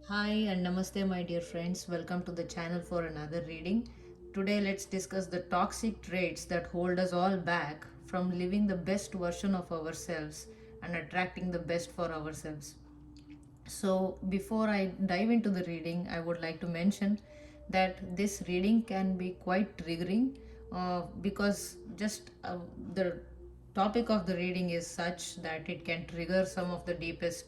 Hi and namaste, my dear friends. Welcome to the channel for another reading. Today, let's discuss the toxic traits that hold us all back from living the best version of ourselves and attracting the best for ourselves. So, before I dive into the reading, I would like to mention that this reading can be quite triggering because just the topic of the reading is such that it can trigger some of the deepest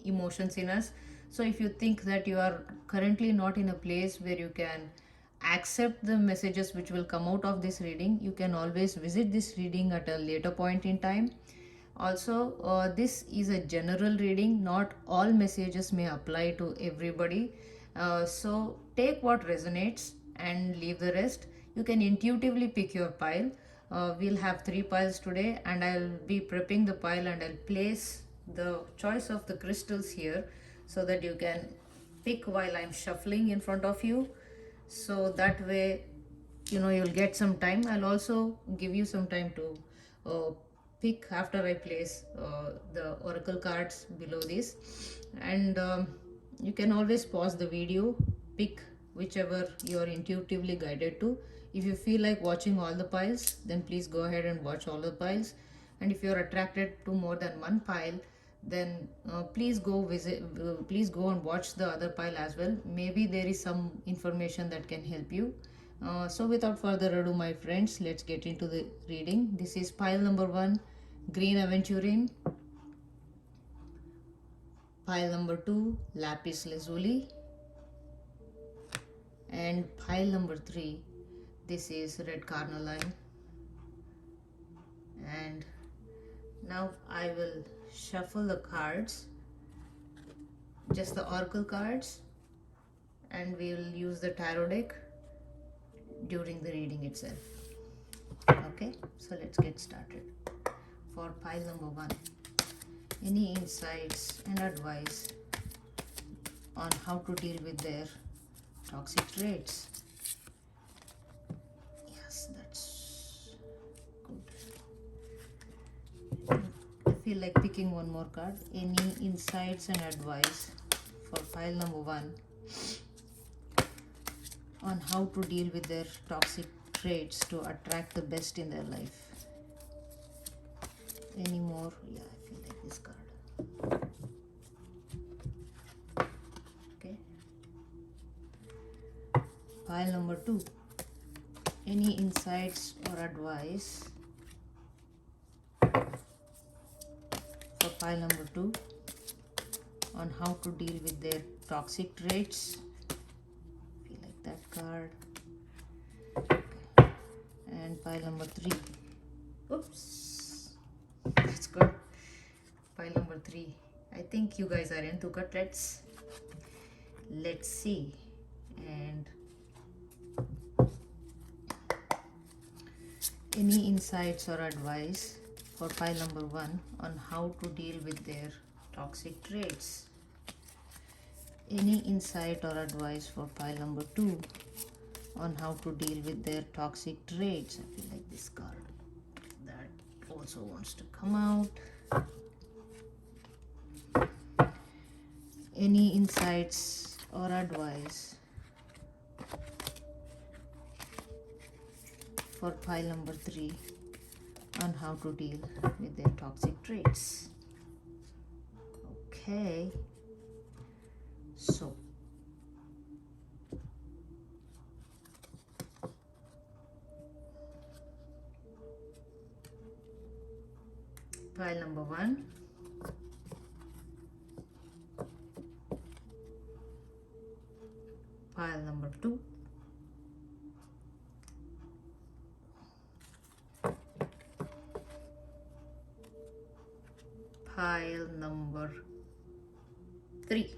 emotions in us. So, if you think that you are currently not in a place where you can accept the messages which will come out of this reading, you can always visit this reading at a later point in time. Also, this is a general reading, not all messages may apply to everybody. So take what resonates and leave the rest. You can intuitively pick your pile. We'll have three piles today, and I'll be prepping the pile and I'll place the choice of the crystals here so that you can pick while I'm shuffling in front of you. So that way, you'll get some time. I'll also give you some time to uh, pick after I place the oracle cards below this, and you can always pause the video, pick whichever you're intuitively guided to. If you feel like watching all the piles, then please go ahead and watch all the piles, and if you're attracted to more than one pile, then please go and watch the other pile as well. Maybe there is some information that can help you. So without further ado, my friends, let's get into the reading. This is pile number 1, green aventurine. Pile number 2, lapis lazuli. And pile number 3, this is red carnaline. And now I will shuffle the cards, just the oracle cards, and we will use the tarot deck during the reading itself. Okay, so let's get started. For pile number 1, any insights and advice on how to deal with their toxic traits? Yes, that's good. I feel like picking one more card. Any insights and advice for pile number 1 on how to deal with their toxic traits to attract the best in their life? Any more? Yeah, I feel like this card. Okay. Pile number 2, any insights or advice for pile number 2 on how to deal with their toxic traits? Feel like that card. Okay. And pile number 3. Oops, that's good. Pile number 3. I think you guys are into cutlets. Let's see. And any insights or advice for pile number 1 on how to deal with their toxic traits? Any insight or advice for pile number 2 on how to deal with their toxic traits? I feel like this card that also wants to come out. Any insights or advice for pile number 3 on how to deal with their toxic traits? Okay, so pile number 1, pile number 2, pile number 3.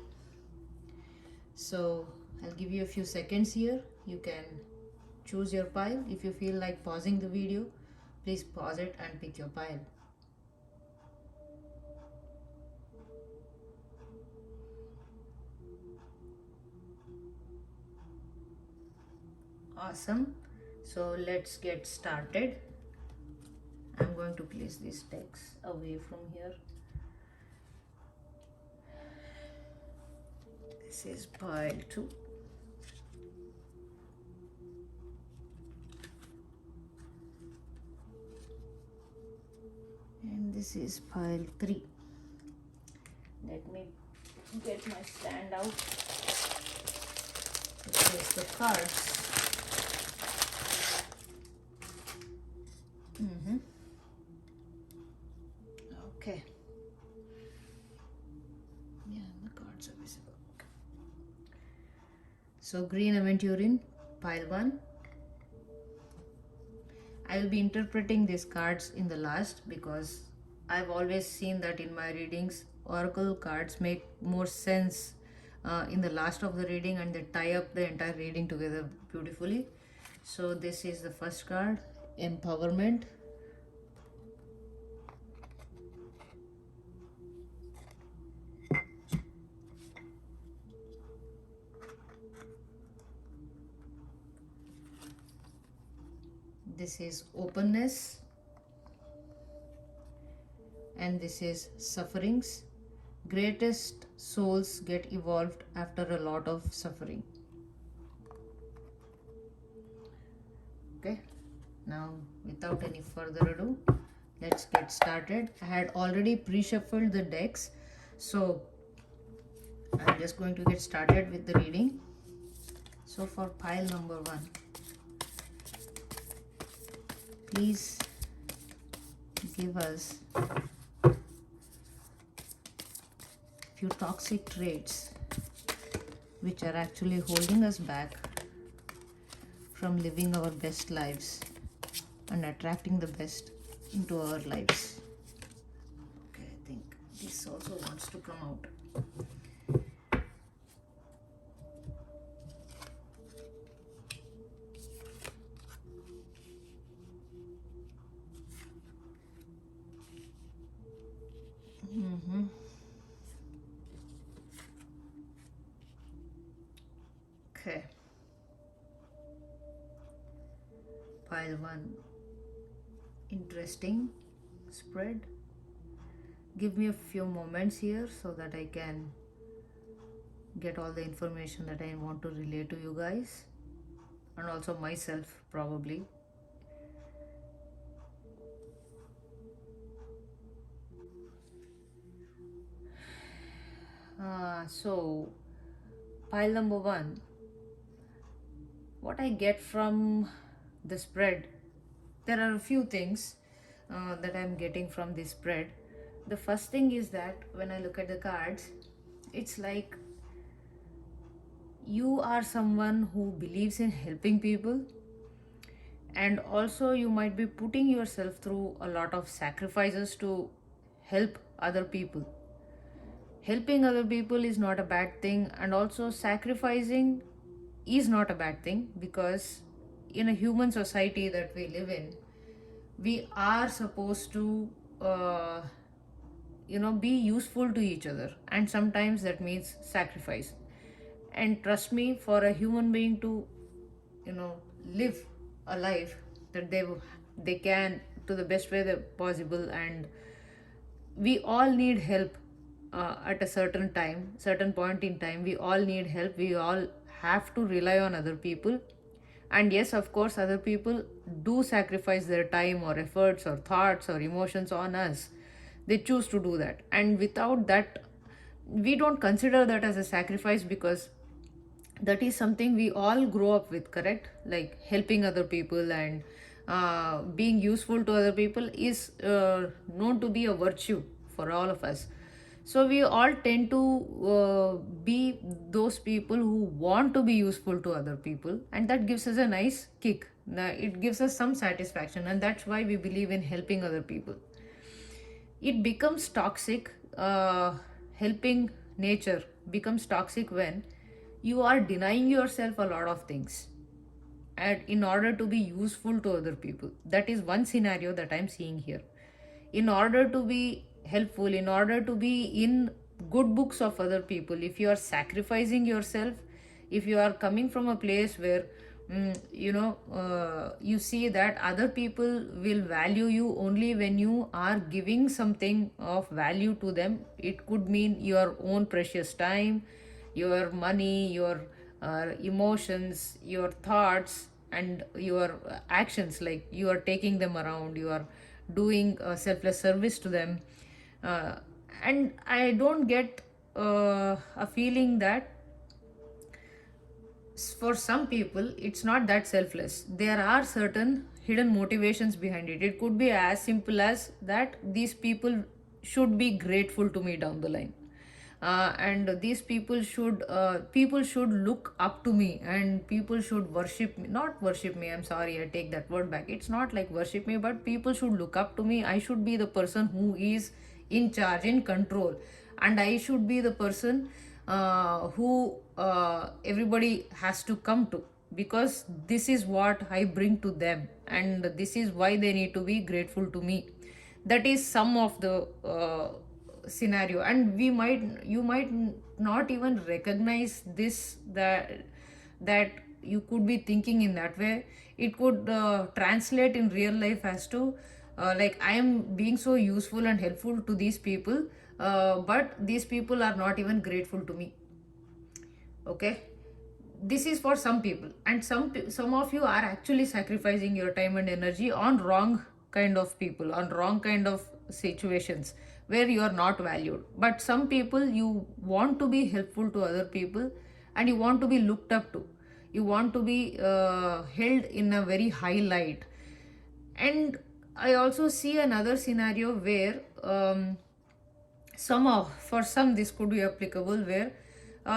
So I'll give you a few seconds here. You can choose your pile. If you feel like pausing the video, please pause it and pick your pile. Awesome. So let's get started. I'm going to place these decks away from here. This is pile 2. And this is pile 3. Let me get my stand out to place the cards. Okay. Yeah, the cards are visible. Okay. So green Aventurine, pile 1. I will be interpreting these cards in the last because I've always seen that in my readings, oracle cards make more sense in the last of the reading, and they tie up the entire reading together beautifully. So this is the first card, empowerment. This is openness. And this is sufferings. Greatest souls get evolved after a lot of suffering. Okay, now without any further ado, let's get started. I had already pre-shuffled the decks, so I'm just going to get started with the reading. So for pile number 1, please give us few toxic traits which are actually holding us back from living our best lives and attracting the best into our lives. Okay, I think this also wants to come out. Okay. Pile 1. Interesting spread. Give me a few moments here so that I can get all the information that I want to relay to you guys, and also myself probably. So pile number 1, what I get from the spread, there are a few things that I'm getting from this spread. The first thing is that when I look at the cards, it's like you are someone who believes in helping people, and also you might be putting yourself through a lot of sacrifices to help other people. Helping other people is not a bad thing, and also sacrificing is not a bad thing, because in a human society that we live in, we are supposed to be useful to each other, and sometimes that means sacrifice. And trust me, for a human being to live a life that they can to the best way possible, and we all need help at a certain point in time. We all need help. We all have to rely on other people. And yes, of course, other people do sacrifice their time or efforts or thoughts or emotions on us. They choose to do that, and without that, we don't consider that as a sacrifice, because that is something we all grow up with, correct? Like helping other people and being useful to other people is known to be a virtue for all of us. So we all tend to be those people who want to be useful to other people, and that gives us a nice kick. It gives us some satisfaction, and that's why we believe in helping other people. It becomes toxic. Helping nature becomes toxic when you are denying yourself a lot of things and in order to be useful to other people. That is one scenario that I'm seeing here. In order to be helpful, in order to be in good books of other people, if you are sacrificing yourself, if you are coming from a place where you see that other people will value you only when you are giving something of value to them. It could mean your own precious time, your money, your emotions, your thoughts, and your actions. Like you are taking them around, you are doing selfless service to them. uh, and I don't get a feeling that for some people it's not that selfless. There are certain hidden motivations behind it. It could be as simple as that these people should be grateful to me down the line. And these people should look up to me, and people should worship me. Not worship me, I'm sorry, I take that word back. It's not like worship me, but people should look up to me. I should be the person who is in charge, in control, and I should be the person who everybody has to come to, because this is what I bring to them, and this is why they need to be grateful to me. That is some of the scenario, and you might not even recognize this, that you could be thinking in that way. It could translate in real life as to like I am being so useful and helpful to these people, but these people are not even grateful to me. Okay, this is for some people, and some of you are actually sacrificing your time and energy on wrong kind of people, on wrong kind of situations where you are not valued. But some people, you want to be helpful to other people, and you want to be looked up to, you want to be held in a very high light. And I also see another scenario where for some this could be applicable, where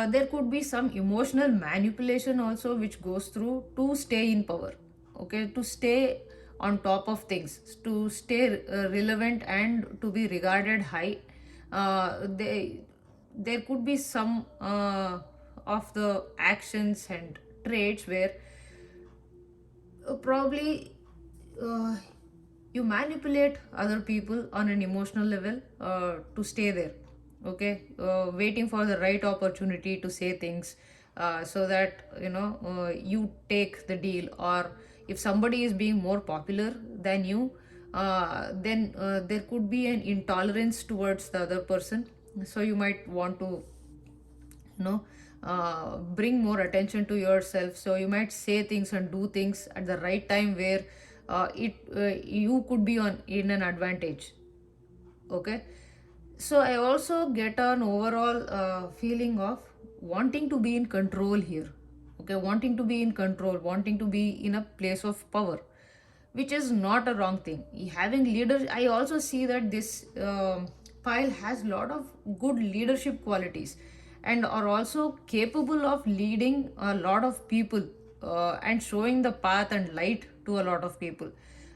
there could be some emotional manipulation also which goes through to stay in power. Okay, to stay on top of things, to stay relevant and to be regarded high. There could be some of the actions and traits where probably uh, you manipulate other people on an emotional level to stay there. Okay, waiting for the right opportunity to say things, so that you take the deal. Or if somebody is being more popular than you, then there could be an intolerance towards the other person, so you might want to bring more attention to yourself. So you might say things and do things at the right time where it you could be on in an advantage. Okay, so I also get an overall feeling of wanting to be in control here. Okay, wanting to be in control, wanting to be in a place of power, which is not a wrong thing. Having leader, I also see that this pile has a lot of good leadership qualities, and are also capable of leading a lot of people, and showing the path and light to a lot of people.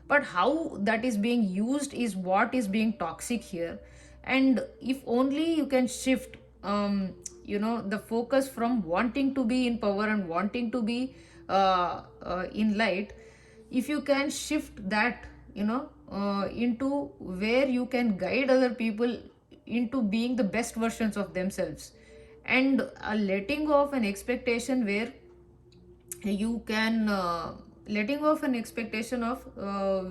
But how that is being used is what is being toxic here. And if only you can shift the focus from wanting to be in power and wanting to be in light, if you can shift that into where you can guide other people into being the best versions of themselves, and letting go of an expectation where you can letting go of an expectation of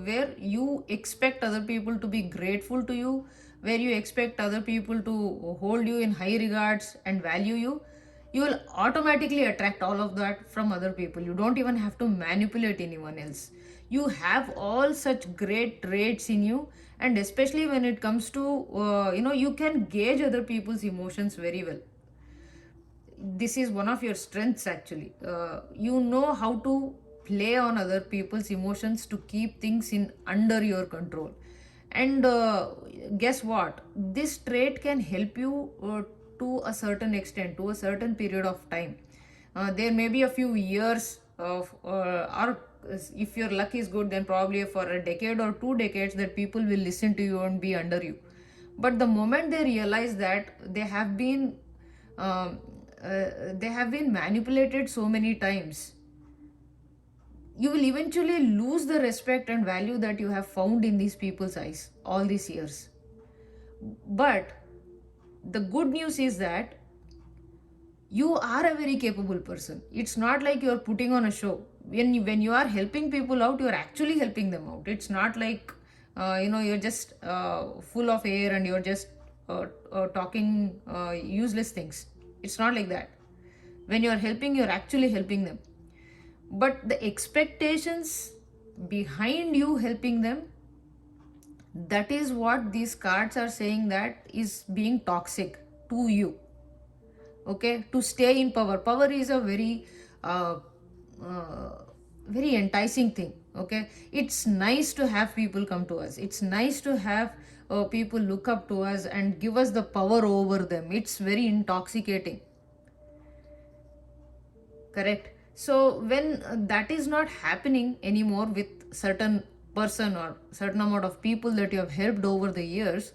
where you expect other people to be grateful to you, where you expect other people to hold you in high regards and value you, you will automatically attract all of that from other people. You don't even have to manipulate anyone else. You have all such great traits in you, and especially when it comes to you can gauge other people's emotions very well. This is one of your strengths actually. You know how to play on other people's emotions to keep things in under your control. And guess what, this trait can help you to a certain extent, to a certain period of time. There may be a few years of or if your luck is good, then probably for a decade or 2 decades that people will listen to you and be under you. But the moment they realize that um, they have been manipulated so many times, you will eventually lose the respect and value that you have found in these people's eyes all these years. But the good news is that you are a very capable person. It's not like you're putting on a show. When you are helping people out, you're actually helping them out. It's not like you're just full of air and you're just talking useless things. It's not like that. When you are helping, you're actually helping them. But the expectations behind you helping them, that is what these cards are saying that is being toxic to you. Okay, to stay in power. Power is a uh, uh, very enticing thing. Okay, it's nice to have people come to us, it's nice to have people look up to us and give us the power over them. It's very intoxicating, correct? So when that is not happening anymore with certain person or certain amount of people that you have helped over the years,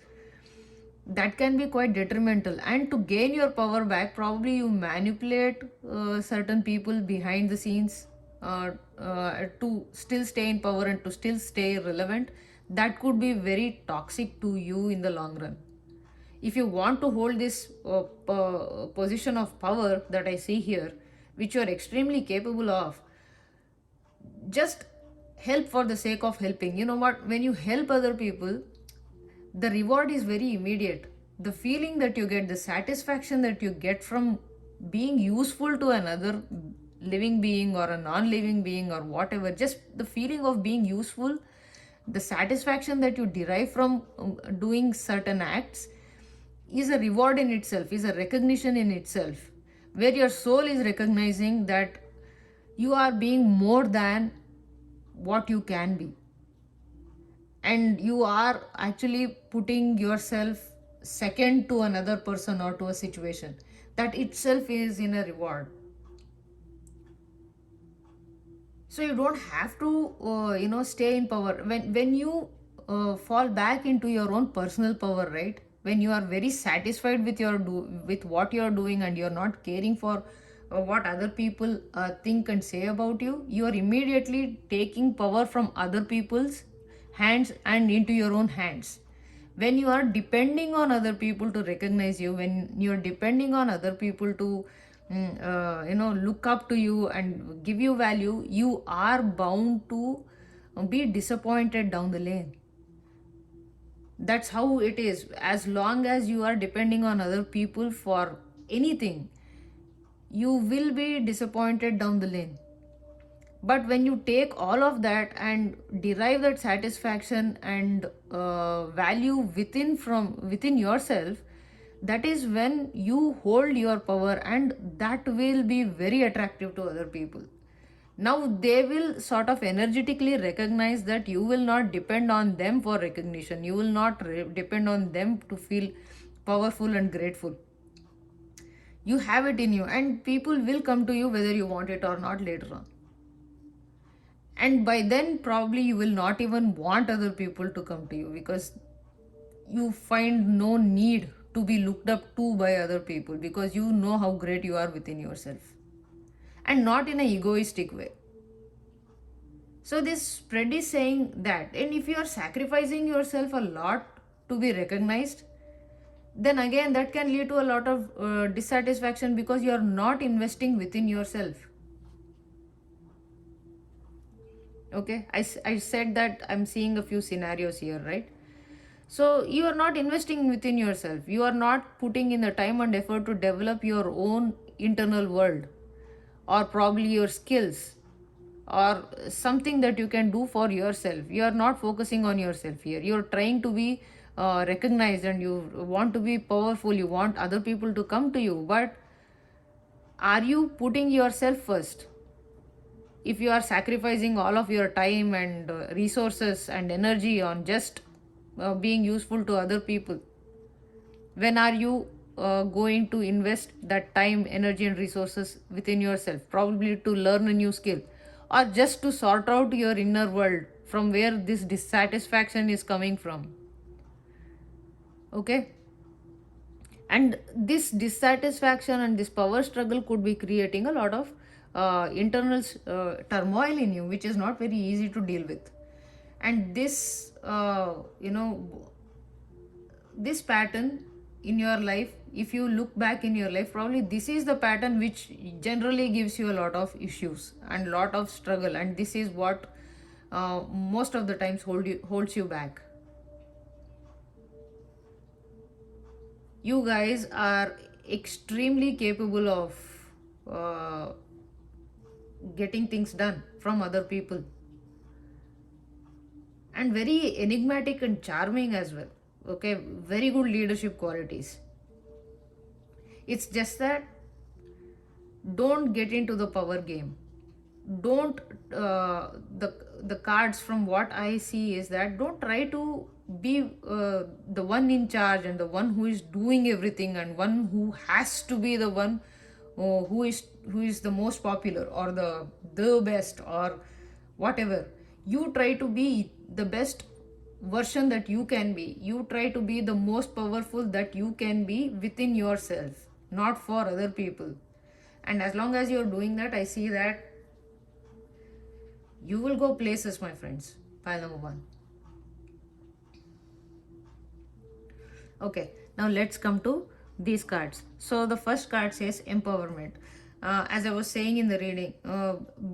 that can be quite detrimental. And to gain your power back, probably you manipulate certain people behind the scenes to still stay in power and to still stay relevant. That could be very toxic to you in the long run. If you want to hold this position of power that I see here, which you are extremely capable of, just help for the sake of helping. You know what, when you help other people, the reward is very immediate. The feeling that you get, the satisfaction that you get from being useful to another living being or a non-living being or whatever, just the feeling of being useful, the satisfaction that you derive from doing certain acts, is a reward in itself, is a recognition in itself, where your soul is recognizing that you are being more than what you can be, and you are actually putting yourself second to another person or to a situation. That itself is in a reward. So you don't have to stay in power. When you fall back into your own personal power, right? When you are very satisfied with with what you are doing, and you're not caring for what other people think and say about you, you are immediately taking power from other people's hands and into your own hands. When you are depending on other people to recognize you, when you are depending on other people to look up to you and give you value, you are bound to be disappointed down the lane. That's how it is. As long as you are depending on other people for anything, you will be disappointed down the lane. But when you take all of that and derive that satisfaction and value within yourself, that is when you hold your power, and that will be very attractive to other people. Now they will sort of energetically recognize that you will not depend on them for recognition, you will not depend on them to feel powerful and grateful. You have it in you, and people will come to you whether you want it or not later on. And by then probably you will not even want other people to come to you, because you find no need to be looked up to by other people, because you know how great you are within yourself, and not in a egoistic way. So this spread is saying that, and if you are sacrificing yourself a lot to be recognized, then again that can lead to a lot of dissatisfaction, because you are not investing within yourself. Okay, I said that I'm seeing a few scenarios here, right? So you are not investing within yourself, you are not putting in the time and effort to develop your own internal world, or probably your skills, or something that you can do for yourself. You are not focusing on yourself here. You're trying to be recognized, and you want to be powerful, you want other people to come to you, but are you putting yourself first? If you are sacrificing all of your time and resources and energy on just being useful to other people, when are you going to invest that time, energy and resources within yourself, probably to learn a new skill, or just to sort out your inner world from where this dissatisfaction is coming from? Okay, and this dissatisfaction and this power struggle could be creating a lot of internal turmoil in you, which is not very easy to deal with. And this this pattern in your life, if you look back in your life, probably this is the pattern which generally gives you a lot of issues and lot of struggle, and this is what most of the times holds you back. You guys are extremely capable of uh, getting things done from other people, and very enigmatic and charming as well. Okay, very good leadership qualities. It's just that don't get into the power game. Don't the cards from what I see is that don't try to be the one in charge and the one who is doing everything and one who has to be the one who is the most popular or the best or whatever. You try to be the best version that you can be. You try to be the most powerful that you can be within yourself, not for other people. And as long as you're doing that, I see that you will go places, my friends. Pile number one. Okay, now let's come to these cards. So the first card says empowerment. As I was saying in the reading,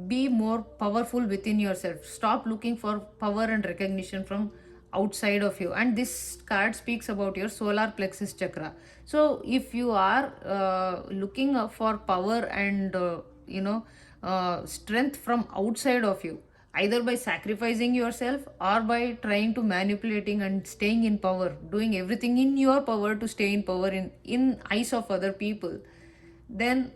be more powerful within yourself. Stop looking for power and recognition from outside of you. And this card speaks about your solar plexus chakra. So if you are looking for power and strength from outside of you, either by sacrificing yourself or by trying to manipulating and staying in power, doing everything in your power to stay in power in eyes of other people, then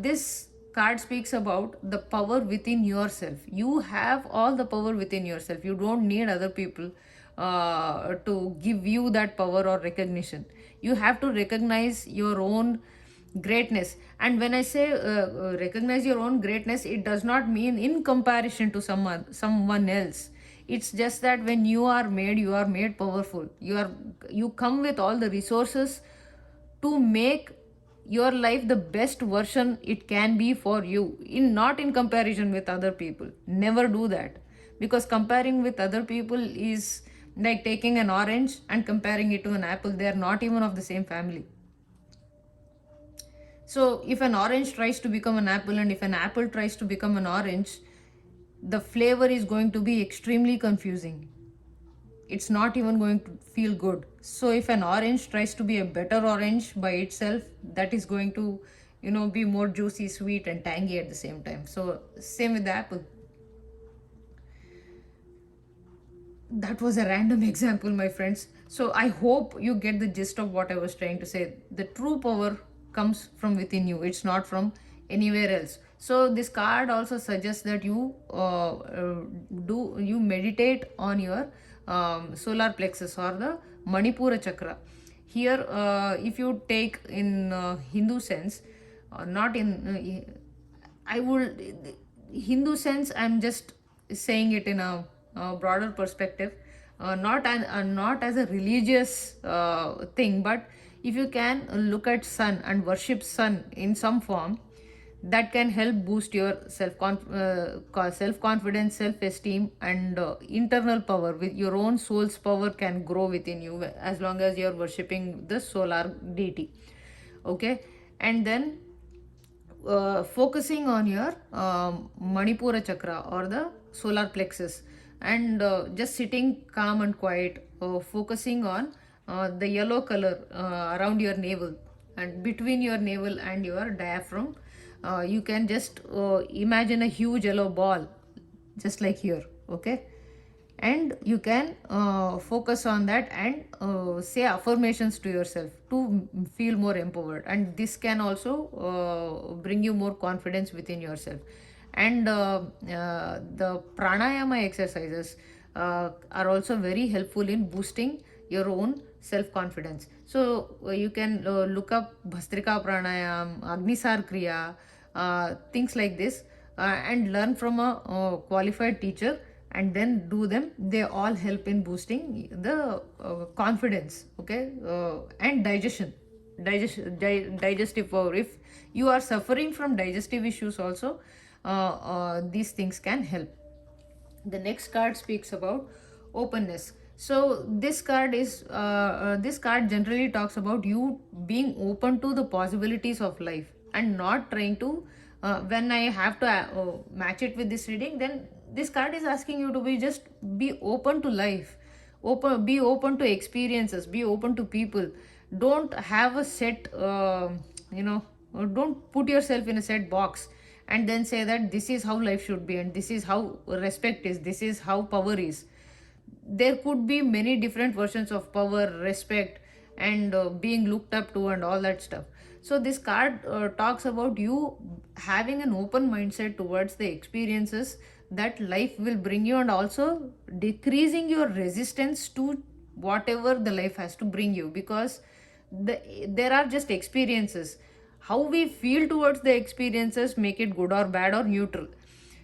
this card speaks about the power within yourself. You have all the power within yourself. You don't need other people to give you that power or recognition. You have to recognize your own greatness. And when I say recognize your own greatness, it does not mean in comparison to someone else. It's just that when you are made powerful. You come with all the resources to make your life the best version it can be for you, not in comparison with other people. Never do that, because comparing with other people is like taking an orange and comparing it to an apple. They are not even of the same family. So if an orange tries to become an apple and if an apple tries to become an orange, the flavor is going to be extremely confusing. It's not even going to feel good. So if an orange tries to be a better orange by itself, that is going to be more juicy, sweet and tangy at the same time. So same with the apple. That was a random example, my friends. So I hope you get the gist of what I was trying to say. The true power comes from within you. It's not from anywhere else. So this card also suggests that you meditate on your solar plexus or the Manipura chakra. Here, if you take in Hindu sense, not in I would Hindu sense. I'm just saying it in a broader perspective, not as a religious thing, but if you can look at sun and worship sun in some form, that can help boost your self-confidence, self-esteem and internal power. With your own soul's power can grow within you as long as you're worshipping the solar deity. Okay, and then focusing on your Manipura chakra or the solar plexus, and just sitting calm and quiet, focusing on the yellow color around your navel and between your navel and your diaphragm. You can just imagine a huge yellow ball just like here. Okay, and you can focus on that and say affirmations to yourself to feel more empowered, and this can also bring you more confidence within yourself. And the pranayama exercises are also very helpful in boosting your own self-confidence. So you can look up Bhastrika Pranayam, Agnisar Kriya, things like this, and learn from a qualified teacher and then do them. They all help in boosting the confidence. Okay, and digestive power. If you are suffering from digestive issues also, these things can help. The next card speaks about openness. So this card generally talks about you being open to the possibilities of life and not trying to when I have to match it with this reading, then this card is asking you to be open to life, be open to experiences, be open to people. Don't have a set Don't put yourself in a set box and then say that this is how life should be and this is how respect is, this is how power is. There could be many different versions of power, respect, and being looked up to and all that stuff. So this card talks about you having an open mindset towards the experiences that life will bring you, and also decreasing your resistance to whatever the life has to bring you, because there are just experiences. How we feel towards the experiences make it good or bad or neutral.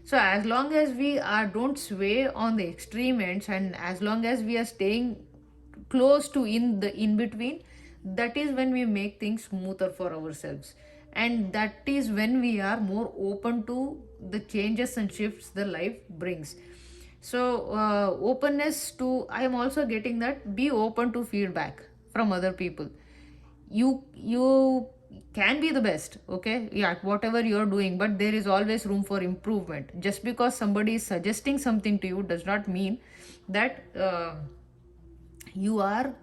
So as long as we are don't sway on the extreme ends, and as long as we are staying close to in the in between, that is when we make things smoother for ourselves, and that is when we are more open to the changes and shifts the life brings. So openness to, I am also getting that be open to feedback from other people. You can be the best, okay, yeah, whatever you're doing, but there is always room for improvement. Just because somebody is suggesting something to you does not mean that you are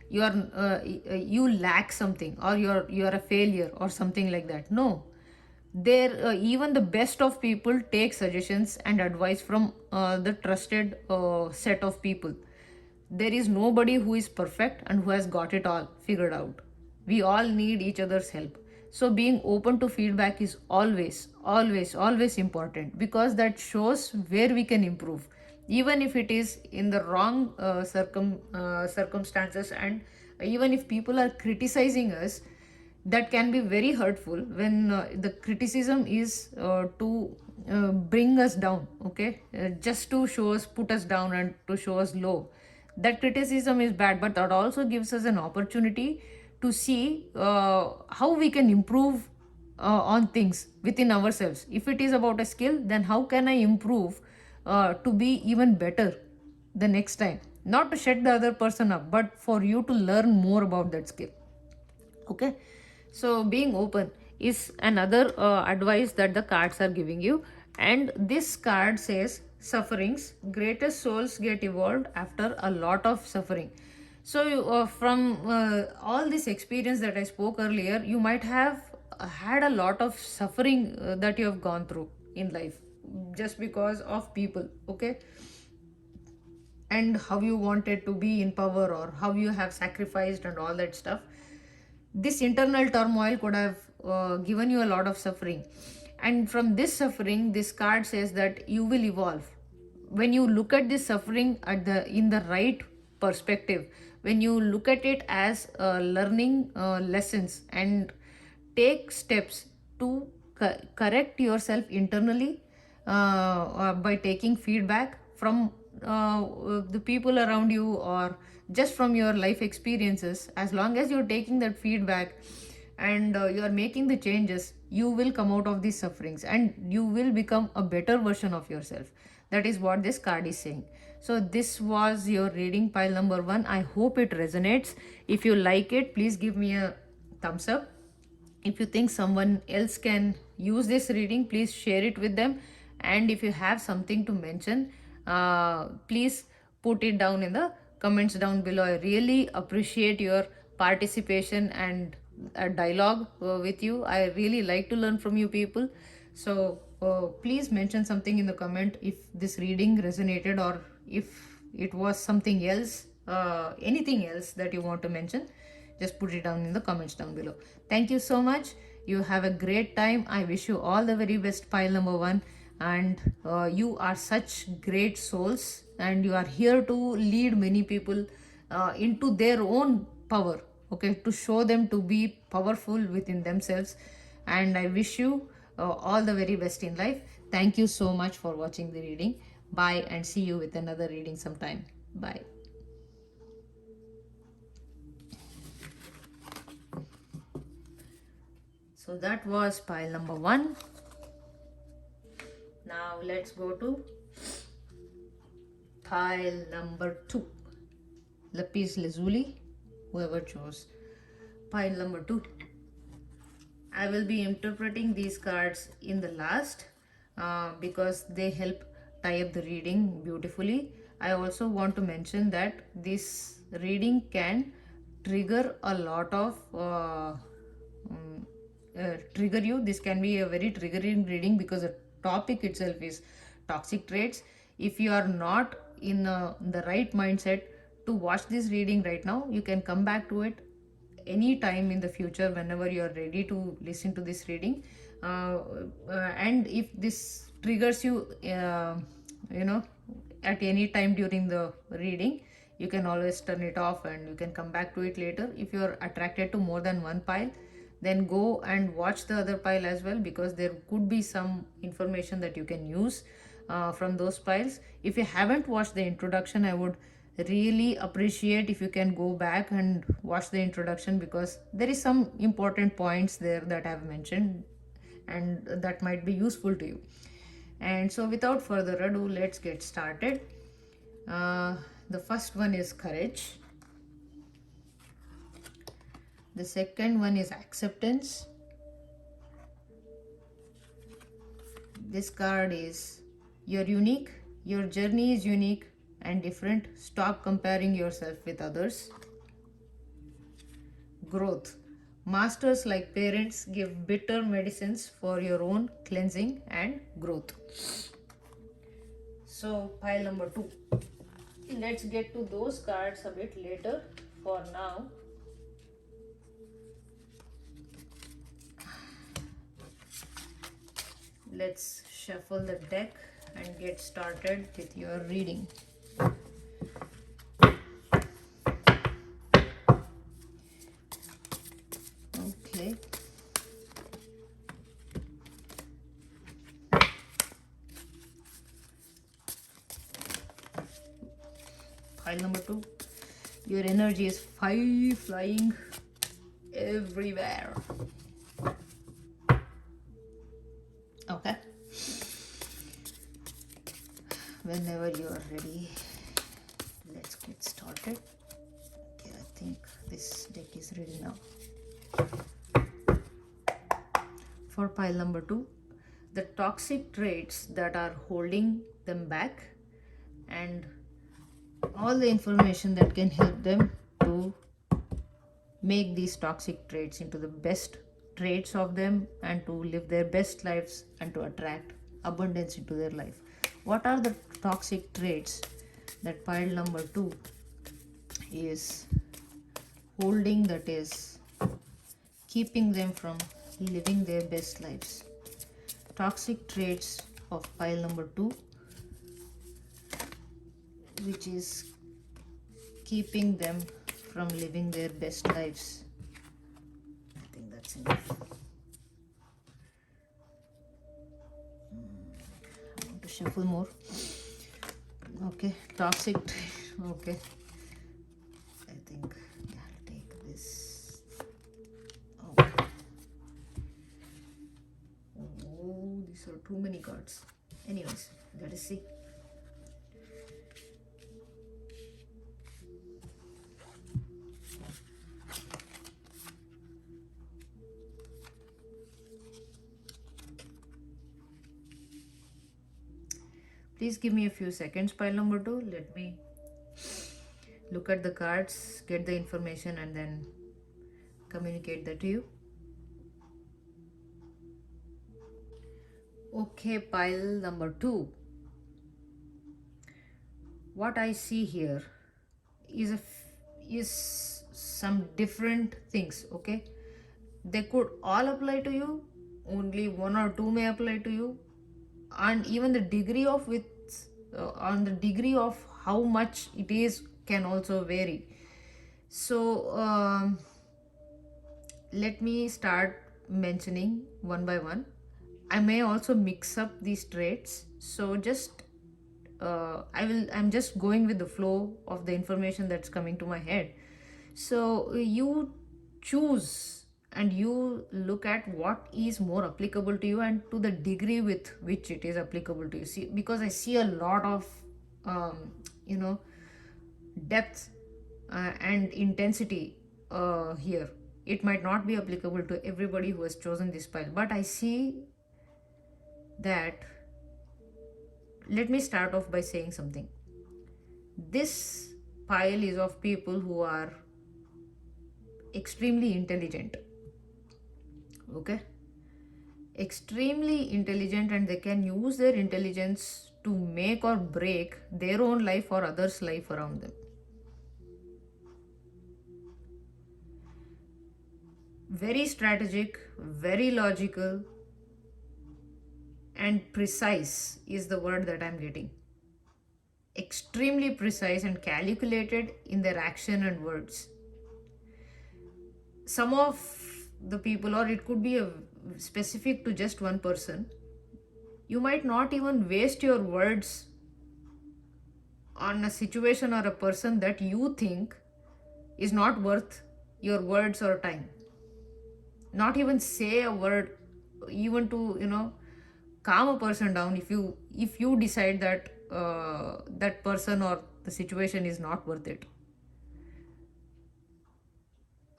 you lack something, or you're a failure or something like that. No, there even the best of people take suggestions and advice from the trusted set of people. There is nobody who is perfect and who has got it all figured out. We all need each other's help. So being open to feedback is always important, because that shows where we can improve, even if it is in the wrong circumstances. And even if people are criticizing us, that can be very hurtful when the criticism is to bring us down, okay, just to show us, put us down and to show us low. That criticism is bad, but that also gives us an opportunity to see how we can improve on things within ourselves. If it is about a skill, then how can I improve to be even better the next time? Not to shut the other person up, but for you to learn more about that skill. Okay, so being open is another advice that the cards are giving you. And this card says sufferings, greatest souls get evolved after a lot of suffering. So from all this experience that I spoke earlier, you might have had a lot of suffering that you have gone through in life, just because of people, okay, and how you wanted to be in power, or how you have sacrificed and all that stuff. This internal turmoil could have given you a lot of suffering, and from this suffering, this card says that you will evolve. When you look at this suffering at the in the right perspective, when you look at it as learning lessons, and take steps to correct yourself internally by taking feedback from the people around you, or just from your life experiences. As long as you're taking that feedback and you are making the changes, you will come out of these sufferings and you will become a better version of yourself. That is what this card is saying. So this was your reading, pile number 1. I hope it resonates. If you like it, please give me a thumbs up. If you think someone else can use this reading, please share it with them. And if you have something to mention, please put it down in the comments down below. I really appreciate your participation and a dialogue with you. I really like to learn from you people. So please mention something in the comment if this reading resonated, or if it was something else, anything else that you want to mention. Just put it down in the comments down below. Thank you so much. You have a great time. I wish you all the very best, pile number 1. And you are such great souls, and you are here to lead many people into their own power, okay, to show them to be powerful within themselves. And I wish you all the very best in life. Thank you so much for watching the reading. Bye, and see you with another reading sometime. Bye. So that was pile number 1. Now let's go to pile number 2. Lapis Lazuli, whoever chose. Pile number 2. I will be interpreting these cards in the last because they help tie up the reading beautifully. I also want to mention that this reading can trigger a lot of trigger you. This can be a very triggering reading because the topic itself is toxic traits. If you are not in the right mindset to watch this reading right now, you can come back to it any time in the future whenever you are ready to listen to this reading. And if this triggers you, you know, at any time during the reading, you can always turn it off and you can come back to it later. If you are attracted to more than one pile, then go and watch the other pile as well, because there could be some information that you can use from those piles. If you haven't watched the introduction, I would really appreciate if you can go back and watch the introduction, because there is some important points there that I have mentioned and that might be useful to you. And so without further ado, let's get started. The first one is courage. The second one is acceptance. This card is you're unique, your journey is unique and different. Stop comparing yourself with others. Growth. Masters, like parents, give bitter medicines for your own cleansing and growth. So pile number 2. Let's get to those cards a bit later. For now, let's shuffle the deck and get started with your reading. Okay. Pile number 2. Your energy is flying everywhere. Okay. Whenever you are ready, let's get started. Okay, I think this deck is ready now. For pile number 2, the toxic traits that are holding them back and all the information that can help them to make these toxic traits into the best traits of them and to live their best lives and to attract abundance into their life. What are the toxic traits that pile number 2 is holding, that is keeping them from living their best lives? Toxic traits of pile number 2, which is keeping them from living their best lives. I think that's enough. I want to shuffle more. Okay, toxic. Okay, I think I'll take this. Oh, these are too many cards. Anyways, let us see. Please give me a few seconds, pile number 2. Let me look at the cards, get the information, and then communicate that to you. Okay, pile number 2. What I see here is some different things. Okay, they could all apply to you. Only one or two may apply to you, and even the degree of on the degree of how much it is can also vary. So let me start mentioning one by one. I may also mix up these traits, so just I'm just going with the flow of the information that's coming to my head. So you choose and you look at what is more applicable to you and to the degree with which it is applicable to you. See, because I see a lot of you know, depth and intensity here. It might not be applicable to everybody who has chosen this pile, but I see that. Let me start off by saying something. This pile is of people who are extremely intelligent, Okay, extremely intelligent, and they can use their intelligence to make or break their own life or others' life around them. Very strategic, very logical, and precise is the word that I'm getting. Extremely precise and calculated in their action and words. Some of the people, or it could be a specific to just one person, you might not even waste your words on a situation or a person that you think is not worth your words or time. Not even say a word, even to calm a person down, if you decide that that person or the situation is not worth it,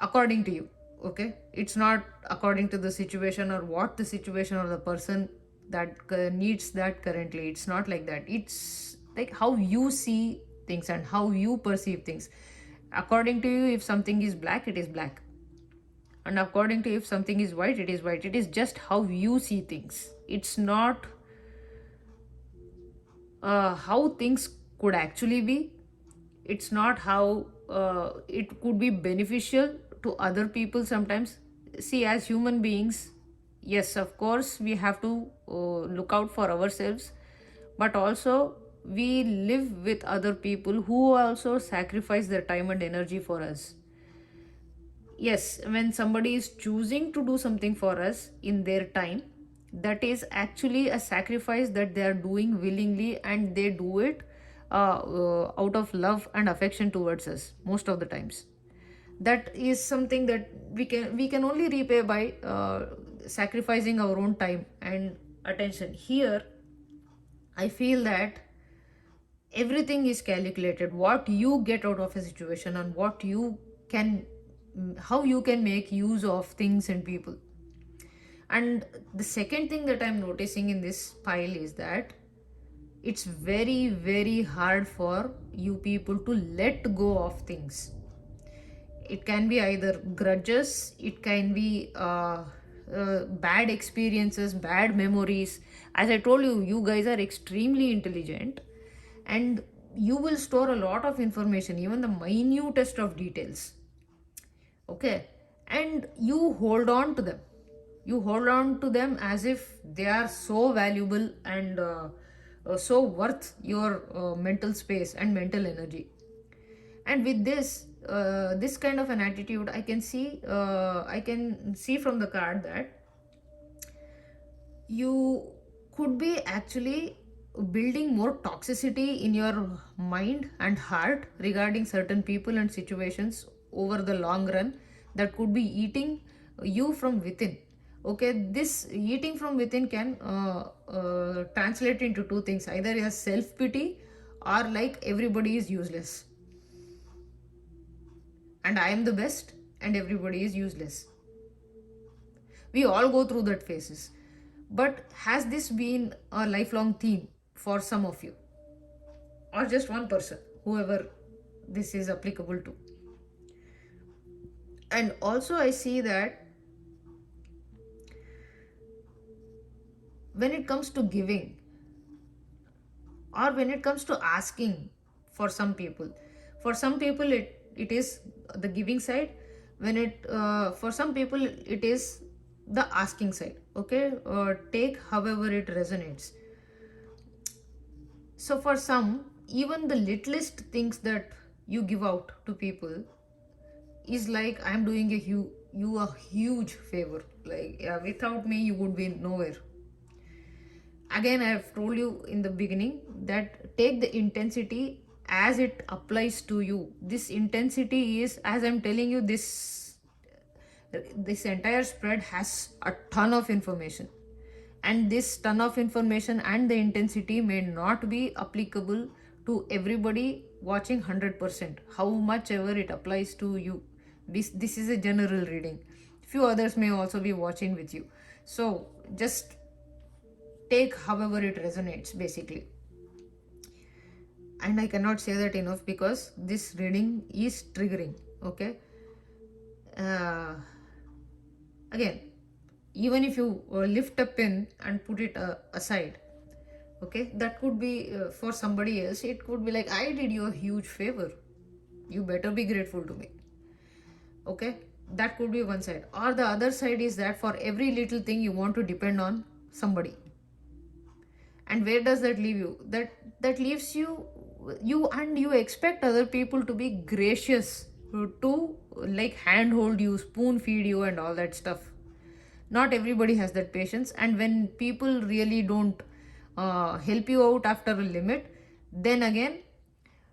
according to you. Okay, it's not according to the situation or what the situation or the person that needs that currently. It's not like that. It's like how you see things and how you perceive things. According to you, if something is black, it is black, and according to you, if something is white, it is white. It is just how you see things. It's not how things could actually be. It's not how it could be beneficial to other people sometimes. See, as human beings, yes, of course, we have to look out for ourselves, but also we live with other people who also sacrifice their time and energy for us. Yes, when somebody is choosing to do something for us in their time, that is actually a sacrifice that they are doing willingly, and they do it out of love and affection towards us most of the times. That is something that we can only repay by sacrificing our own time and attention. Here I feel that everything is calculated, what you get out of a situation, and what you can how you can make use of things and people. And the second thing that I'm noticing in this pile is that it's very, very hard for you people to let go of things. It can be either grudges, it can be bad experiences, bad memories. As I told you, you guys are extremely intelligent, and you will store a lot of information, even the minutest of details. Okay, and you hold on to them. You hold on to them as if they are so valuable and so worth your mental space and mental energy. And with this kind of an attitude, I can see from the card that you could be actually building more toxicity in your mind and heart regarding certain people and situations over the long run, that could be eating you from within. Okay, this eating from within can translate into two things: either as self pity, or like everybody is useless and I am the best and everybody is useless. We all go through that phases. But has this been a lifelong theme for some of you, or just one person, whoever this is applicable to? And also, I see that when it comes to giving, or when it comes to asking, for some people it is the giving side. When it For some people it is the asking side. Okay, take however it resonates. So for some, even the littlest things that you give out to people is like, I'm doing you a huge favor. Like, yeah, without me you would be nowhere. Again, I have told you in the beginning that take the intensity as it applies to you. This intensity is, as I'm telling you, this entire spread has a ton of information, and this ton of information and the intensity may not be applicable to everybody watching 100%, how much ever it applies to you. This is a general reading. Few others may also be watching with you, so just take however it resonates, basically. And I cannot say that enough, because this reading is triggering. Okay, uh, again, even if you lift a pin and put it aside, okay, that could be for somebody else, it could be like, I did you a huge favor, you better be grateful to me. Okay, that could be one side. Or the other side is that for every little thing you want to depend on somebody. And where does that leave you? That leaves you and you expect other people to be gracious, to like handhold you, spoon feed you and all that stuff. Not everybody has that patience, and when people really don't help you out after a limit, then again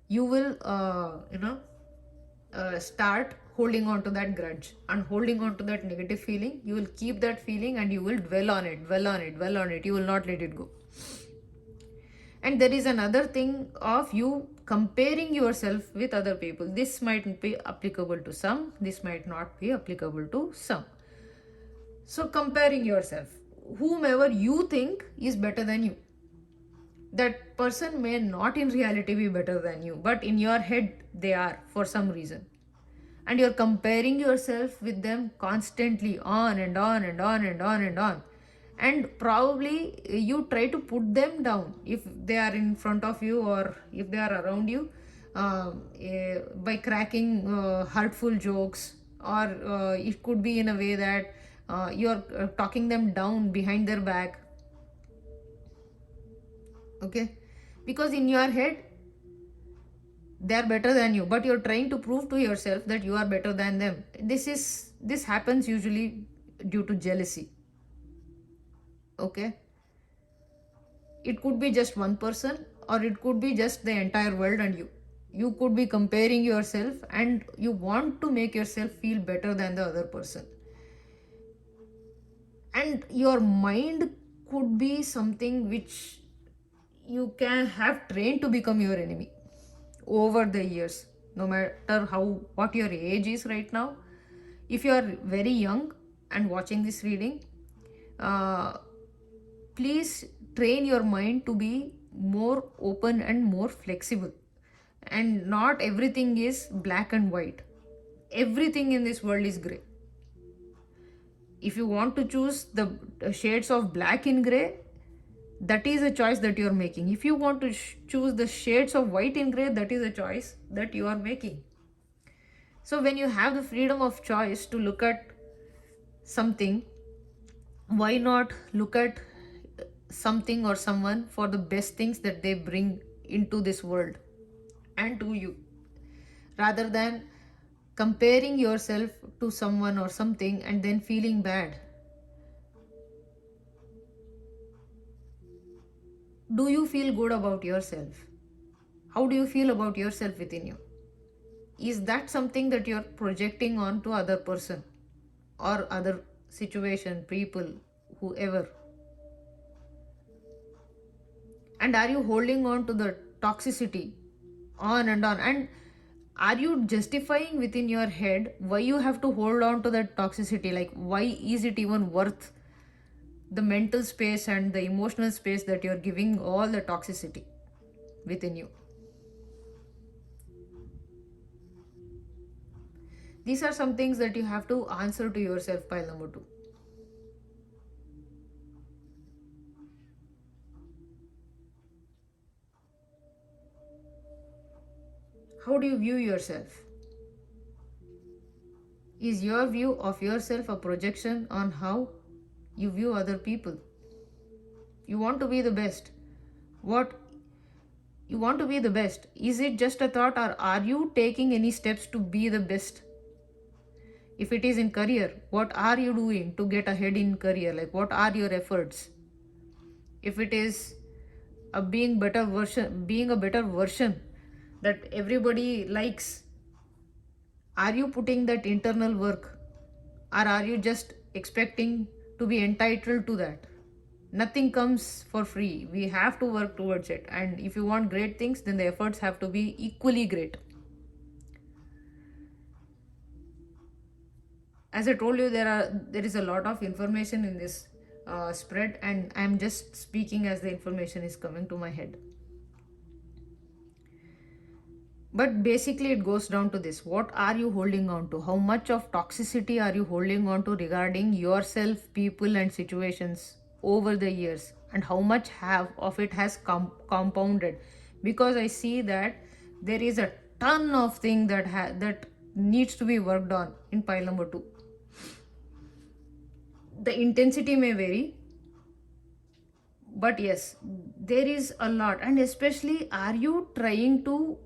you will start holding on to that grudge and holding on to that negative feeling. You will keep that feeling and you will dwell on it, dwell on it, dwell on it. You will not let it go. And there is another thing of you comparing yourself with other people. This might be applicable to some, this might not be applicable to some. So comparing yourself, whomever you think is better than you, that person may not in reality be better than you, but in your head they are for some reason. And you're comparing yourself with them constantly, on and on and on and on and on. And probably you try to put them down if they are in front of you or if they are around you, by cracking hurtful jokes, or it could be in a way that you're talking them down behind their back. Okay, because in your head they are better than you, but you're trying to prove to yourself that you are better than them. This happens usually due to jealousy. Okay, it could be just one person, or it could be just the entire world, and you could be comparing yourself and you want to make yourself feel better than the other person. And your mind could be something which you can have trained to become your enemy over the years. No matter what your age is right now, if you are very young and watching this reading, please train your mind to be more open and more flexible. And not everything is black and white. Everything in this world is gray. If you want to choose the shades of black in gray, that is a choice that you are making. If you want to choose the shades of white in gray, that is a choice that you are making. So when you have the freedom of choice to look at something, why not look at something or someone for the best things that they bring into this world and to you, rather than comparing yourself to someone or something and then feeling bad. Do you feel good about yourself? How do you feel about yourself within you? Is that something that you're projecting on to other person or other situation, people, whoever? And are you holding on to the toxicity on and on? And are you justifying within your head why you have to hold on to that toxicity? Like, why is it even worth the mental space and the emotional space that you're giving all the toxicity within you? These are some things that you have to answer to yourself, pile number 2. How do you view yourself? Is your view of yourself a projection on how you view other people? You want to be the best. What you want to be the best. Is it just a thought, or are you taking any steps to be the best? If it is in career, what are you doing to get ahead in career? Like, what are your efforts? If it is being a better version that everybody likes, are you putting that internal work, or are you just expecting to be entitled to that? Nothing comes for free. We have to work towards it. And if you want great things, then the efforts have to be equally great. As I told you, there is a lot of information in this spread, and I'm just speaking as the information is coming to my head. But basically, it goes down to this: what are you holding on to? How much of toxicity are you holding on to regarding yourself, people, and situations over the years? And how much have of it has compounded? Because I see that there is a ton of thing that needs to be worked on in pile number two. The intensity may vary, but yes, there is a lot. And especially, are you trying to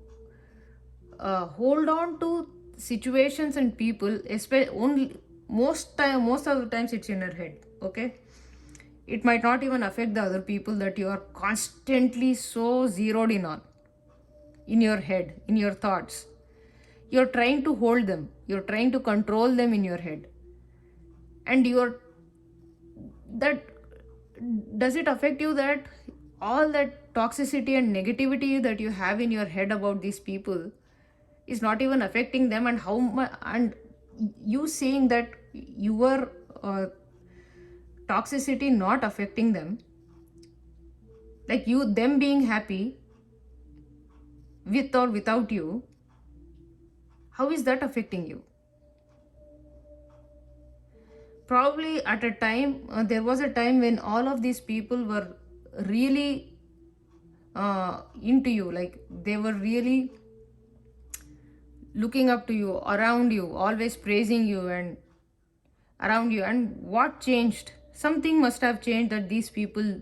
hold on to situations and people, especially only most of the times it's in your head. Okay, it might not even affect the other people that you are constantly so zeroed in on, in your head, in your thoughts. You're trying to hold them, you're trying to control them in your head, and you're that does it affect you that all that toxicity and negativity that you have in your head about these people is not even affecting them? And how much, and you saying that your toxicity not affecting them, like you them being happy with or without you, how is that affecting you? Probably at a time, there was a time when all of these people were really into you, like they were really looking up to you, around you, always praising you and around you. And what changed? Something must have changed that these people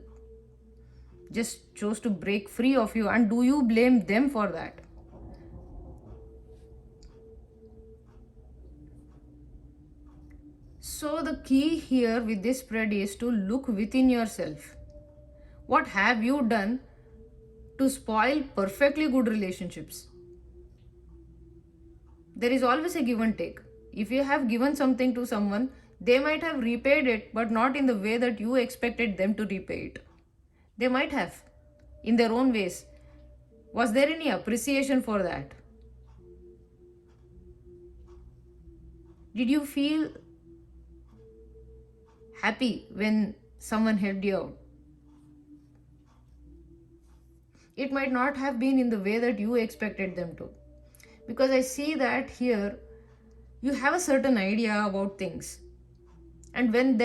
just chose to break free of you. And do you blame them for that? So the key here with this spread is to look within yourself. What have you done to spoil perfectly good relationships? There is always a give and take. If you have given something to someone, they might have repaid it, but not in the way that you expected them to repay it. They might have, in their own ways. Was there any appreciation for that? Did you feel happy when someone helped you out? It might not have been in the way that you expected them to. Because I see that here you have a certain idea about things. And when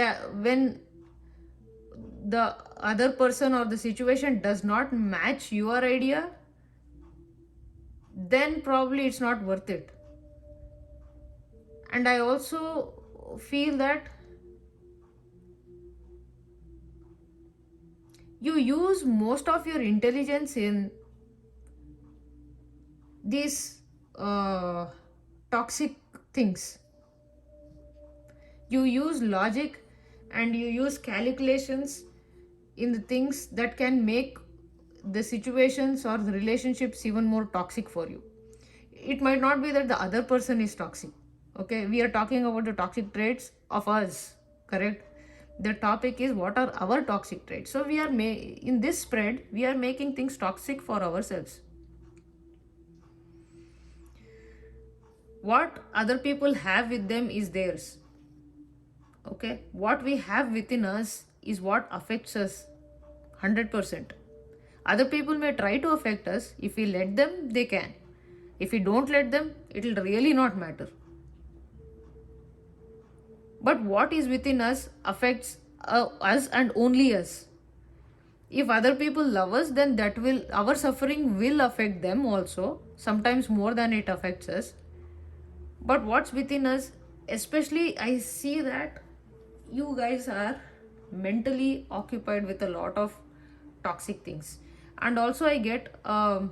the other person or the situation does not match your idea, then probably it's not worth it. And I also feel that you use most of your intelligence in these toxic things. You use logic and you use calculations in the things that can make the situations or the relationships even more toxic for you. It might not be that the other person is toxic. Okay, we are talking about the toxic traits of us, correct? The topic is what are our toxic traits. So we are in this spread we are making things toxic for ourselves. What other people have with them is theirs. Okay, what we have within us is what affects us 100%. Other people may try to affect us. If we let them, they can. If we don't let them, it'll really not matter. But what is within us affects us and only us. If other people love us, then that will our suffering will affect them also, sometimes more than it affects us. But what's within us, especially I see that you guys are mentally occupied with a lot of toxic things. And also I get a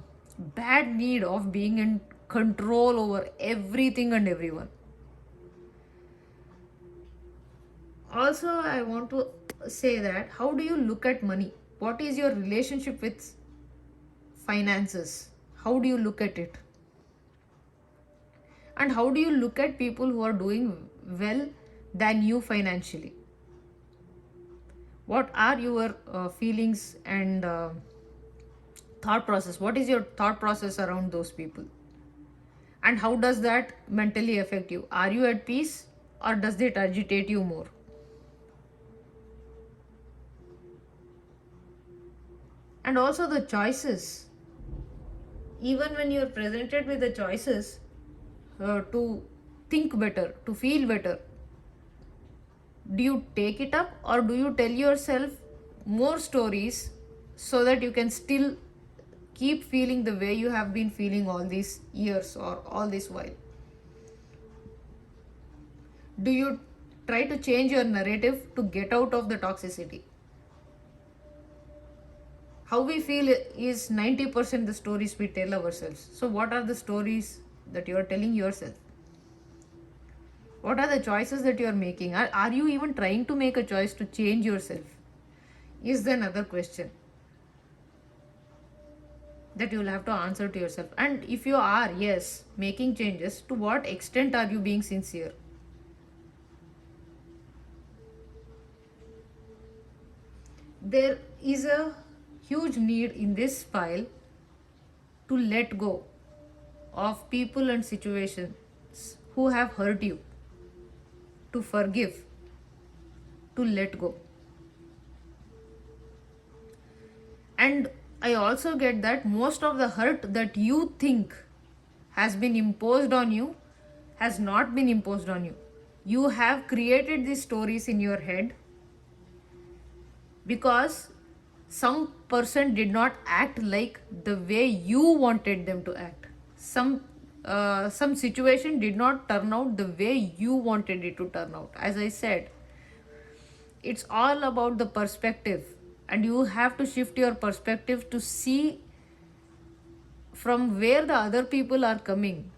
bad need of being in control over everything and everyone. Also, I want to say that how do you look at money? What is your relationship with finances? How do you look at it? And how do you look at people who are doing well than you financially? What are your feelings and thought process? What is your thought process around those people? And how does that mentally affect you? Are you at peace or does it agitate you more? And also the choices. Even when you're presented with the choices to think better, to feel better, do you take it up or do you tell yourself more stories so that you can still keep feeling the way you have been feeling all these years or all this while? Do you try to change your narrative to get out of the toxicity? How we feel is 90% the stories we tell ourselves. So, what are the stories that you are telling yourself? What are the choices that you are making? Are you even trying to make a choice to change yourself? Is the another question that you will have to answer to yourself. And if you are, yes, making changes, to what extent are you being sincere? There is a huge need in this file to let go of people and situations who have hurt you, to forgive, to let go. And I also get that most of the hurt that you think has been imposed on you has not been imposed on you. You have created these stories in your head because some person did not act like the way you wanted them to act. Some situation did not turn out the way you wanted it to turn out. As I said, it's all about the perspective, and you have to shift your perspective to see from where the other people are coming,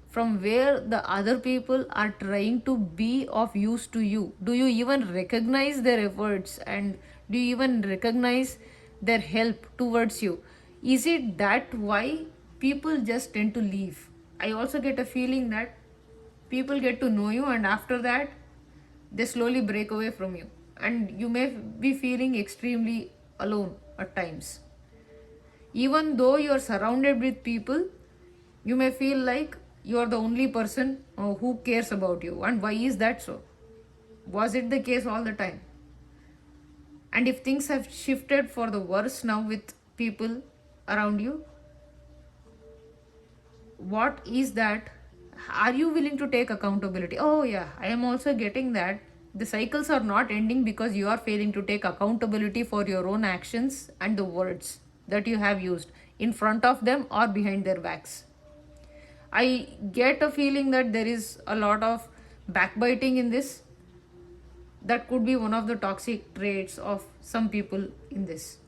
from where the other people are trying to be of use to you. Do you even recognize their efforts, and do you even recognize their help towards you? Is it that why people just tend to leave? I also get a feeling that people get to know you, and after that they slowly break away from you, and you may be feeling extremely alone at times. Even though you are surrounded with people, you may feel like you are the only person who cares about you. And why is that so? Was it the case all the time? And if things have shifted for the worse now with people around you, what is that? Are you willing to take accountability? Oh yeah, I am also getting that the cycles are not ending because you are failing to take accountability for your own actions and the words that you have used in front of them or behind their backs. I get a feeling that there is a lot of backbiting in this. That could be one of the toxic traits of some people in this.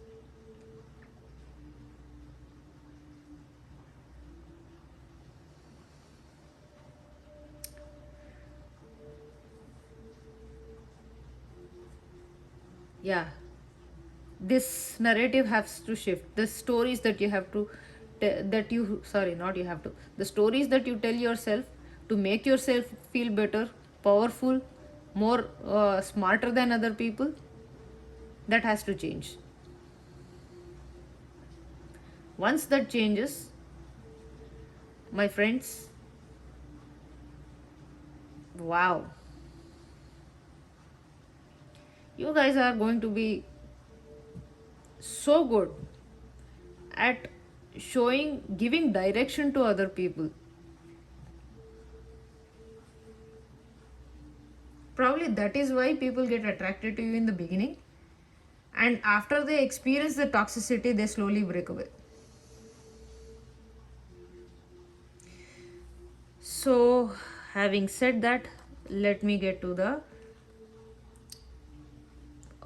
Yeah, this narrative has to shift. The stories that you have to that you sorry not you have to the stories that you tell yourself to make yourself feel better, powerful, more smarter than other people, that has to change. Once that changes, my friends, wow, you guys are going to be so good at giving direction to other people. Probably that is why people get attracted to you in the beginning, and after they experience the toxicity, they slowly break away. So, having said that, let me get to the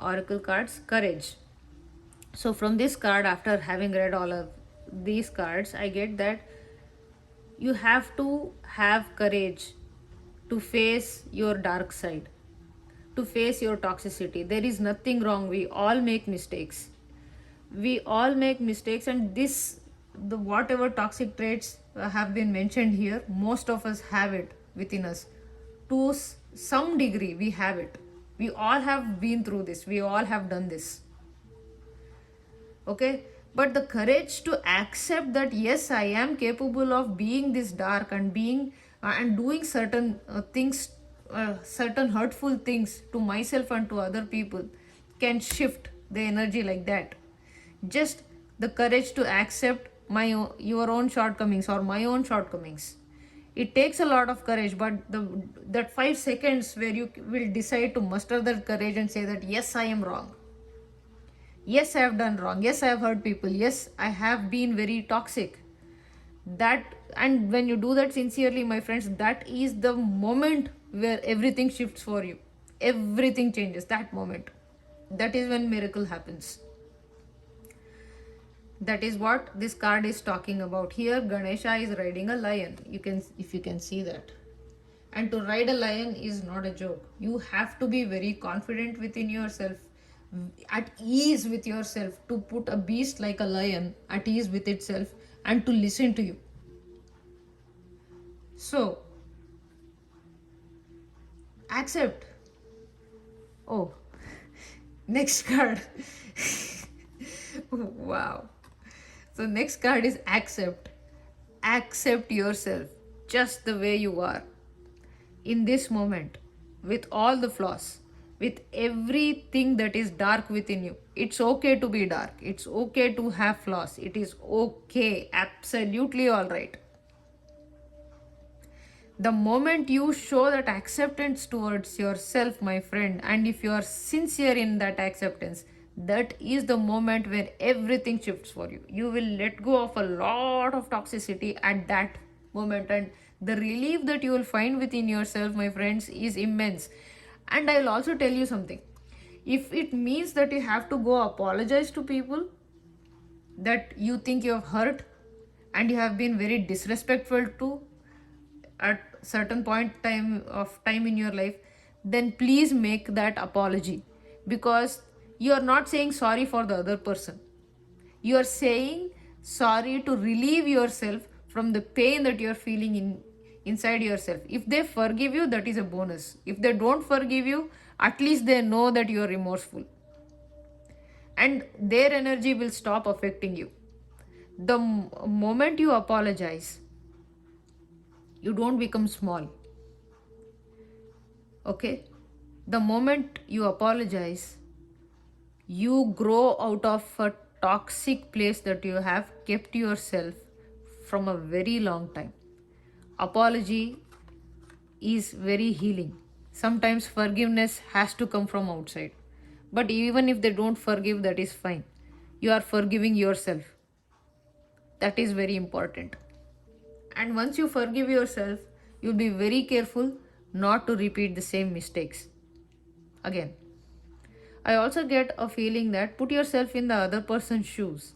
oracle cards. Courage. So, from this card, after having read all of these cards, I get that you have to have courage to face your dark side, to face your toxicity. There is nothing wrong. We all make mistakes. We all make mistakes, and the whatever toxic traits have been mentioned here, most of us have it within us. To some degree, we have it. We all have been through this. We all have done this. Okay, but the courage to accept that yes, I am capable of being this dark and being and doing certain things, certain hurtful things to myself and to other people, can shift the energy like that. Just the courage to accept your own shortcomings or my own shortcomings. It takes a lot of courage, but that 5 seconds where you will decide to muster that courage and say that yes, I am wrong, yes, I have done wrong, yes, I have hurt people, yes, I have been very toxic, that, and when you do that sincerely, my friends, that is the moment where everything shifts for you. Everything changes that moment. That is when miracle happens. That is what this card is talking about. Here Ganesha is riding a lion. If you can see that. And to ride a lion is not a joke. You have to be very confident within yourself, at ease with yourself, to put a beast like a lion at ease with itself and to listen to you. So accept. Oh, next card. Wow. So next card is accept. Accept yourself just the way you are in this moment, with all the flaws, with everything that is dark within you. It's okay to be dark. It's okay to have flaws. It is okay. Absolutely all right. The moment you show that acceptance towards yourself, my friend, and if you are sincere in that acceptance, that is the moment where everything shifts for you. You will let go of a lot of toxicity at that moment, and the relief that you will find within yourself, my friends, is immense. And I will also tell you something. If it means that you have to go apologize to people that you think you have hurt and you have been very disrespectful to at certain time in your life, then please make that apology, because you are not saying sorry for the other person. You are saying sorry to relieve yourself from the pain that you are feeling inside yourself. If they forgive you, that is a bonus. If they don't forgive you, at least they know that you are remorseful, and their energy will stop affecting you. The moment you apologize, you don't become small. Okay? The moment you apologize, you grow out of a toxic place that you have kept yourself from a very long time. Apology is very healing. Sometimes forgiveness has to come from outside. But even if they don't forgive, that is fine. You are forgiving yourself. That is very important. And once you forgive yourself, you'll be very careful not to repeat the same mistakes again. I also get a feeling that put yourself in the other person's shoes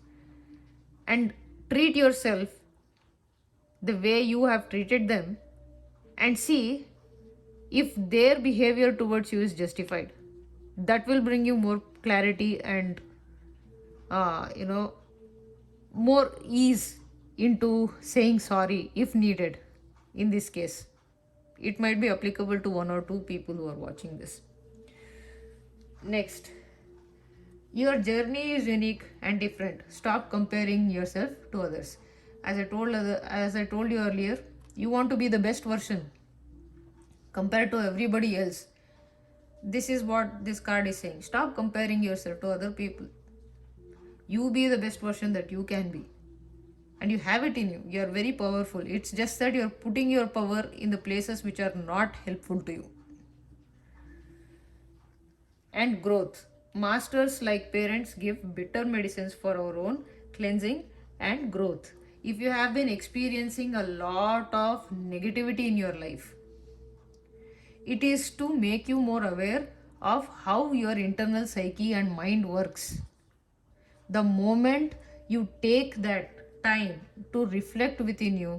and treat yourself the way you have treated them, and see if their behavior towards you is justified. That will bring you more clarity and more ease into saying sorry if needed. In this case, it might be applicable to 1 or 2 people who are watching this. Next, your journey is unique and different. Stop comparing yourself to others. As I told you earlier, you want to be the best version compared to everybody else. This is what this card is saying. Stop comparing yourself to other people. You be the best version that you can be. And you have it in you. You are very powerful. It's just that you're putting your power in the places which are not helpful to you. And growth. Masters like parents give bitter medicines for our own cleansing and growth. If you have been experiencing a lot of negativity in your life, it is to make you more aware of how your internal psyche and mind works. The moment you take that time to reflect within you,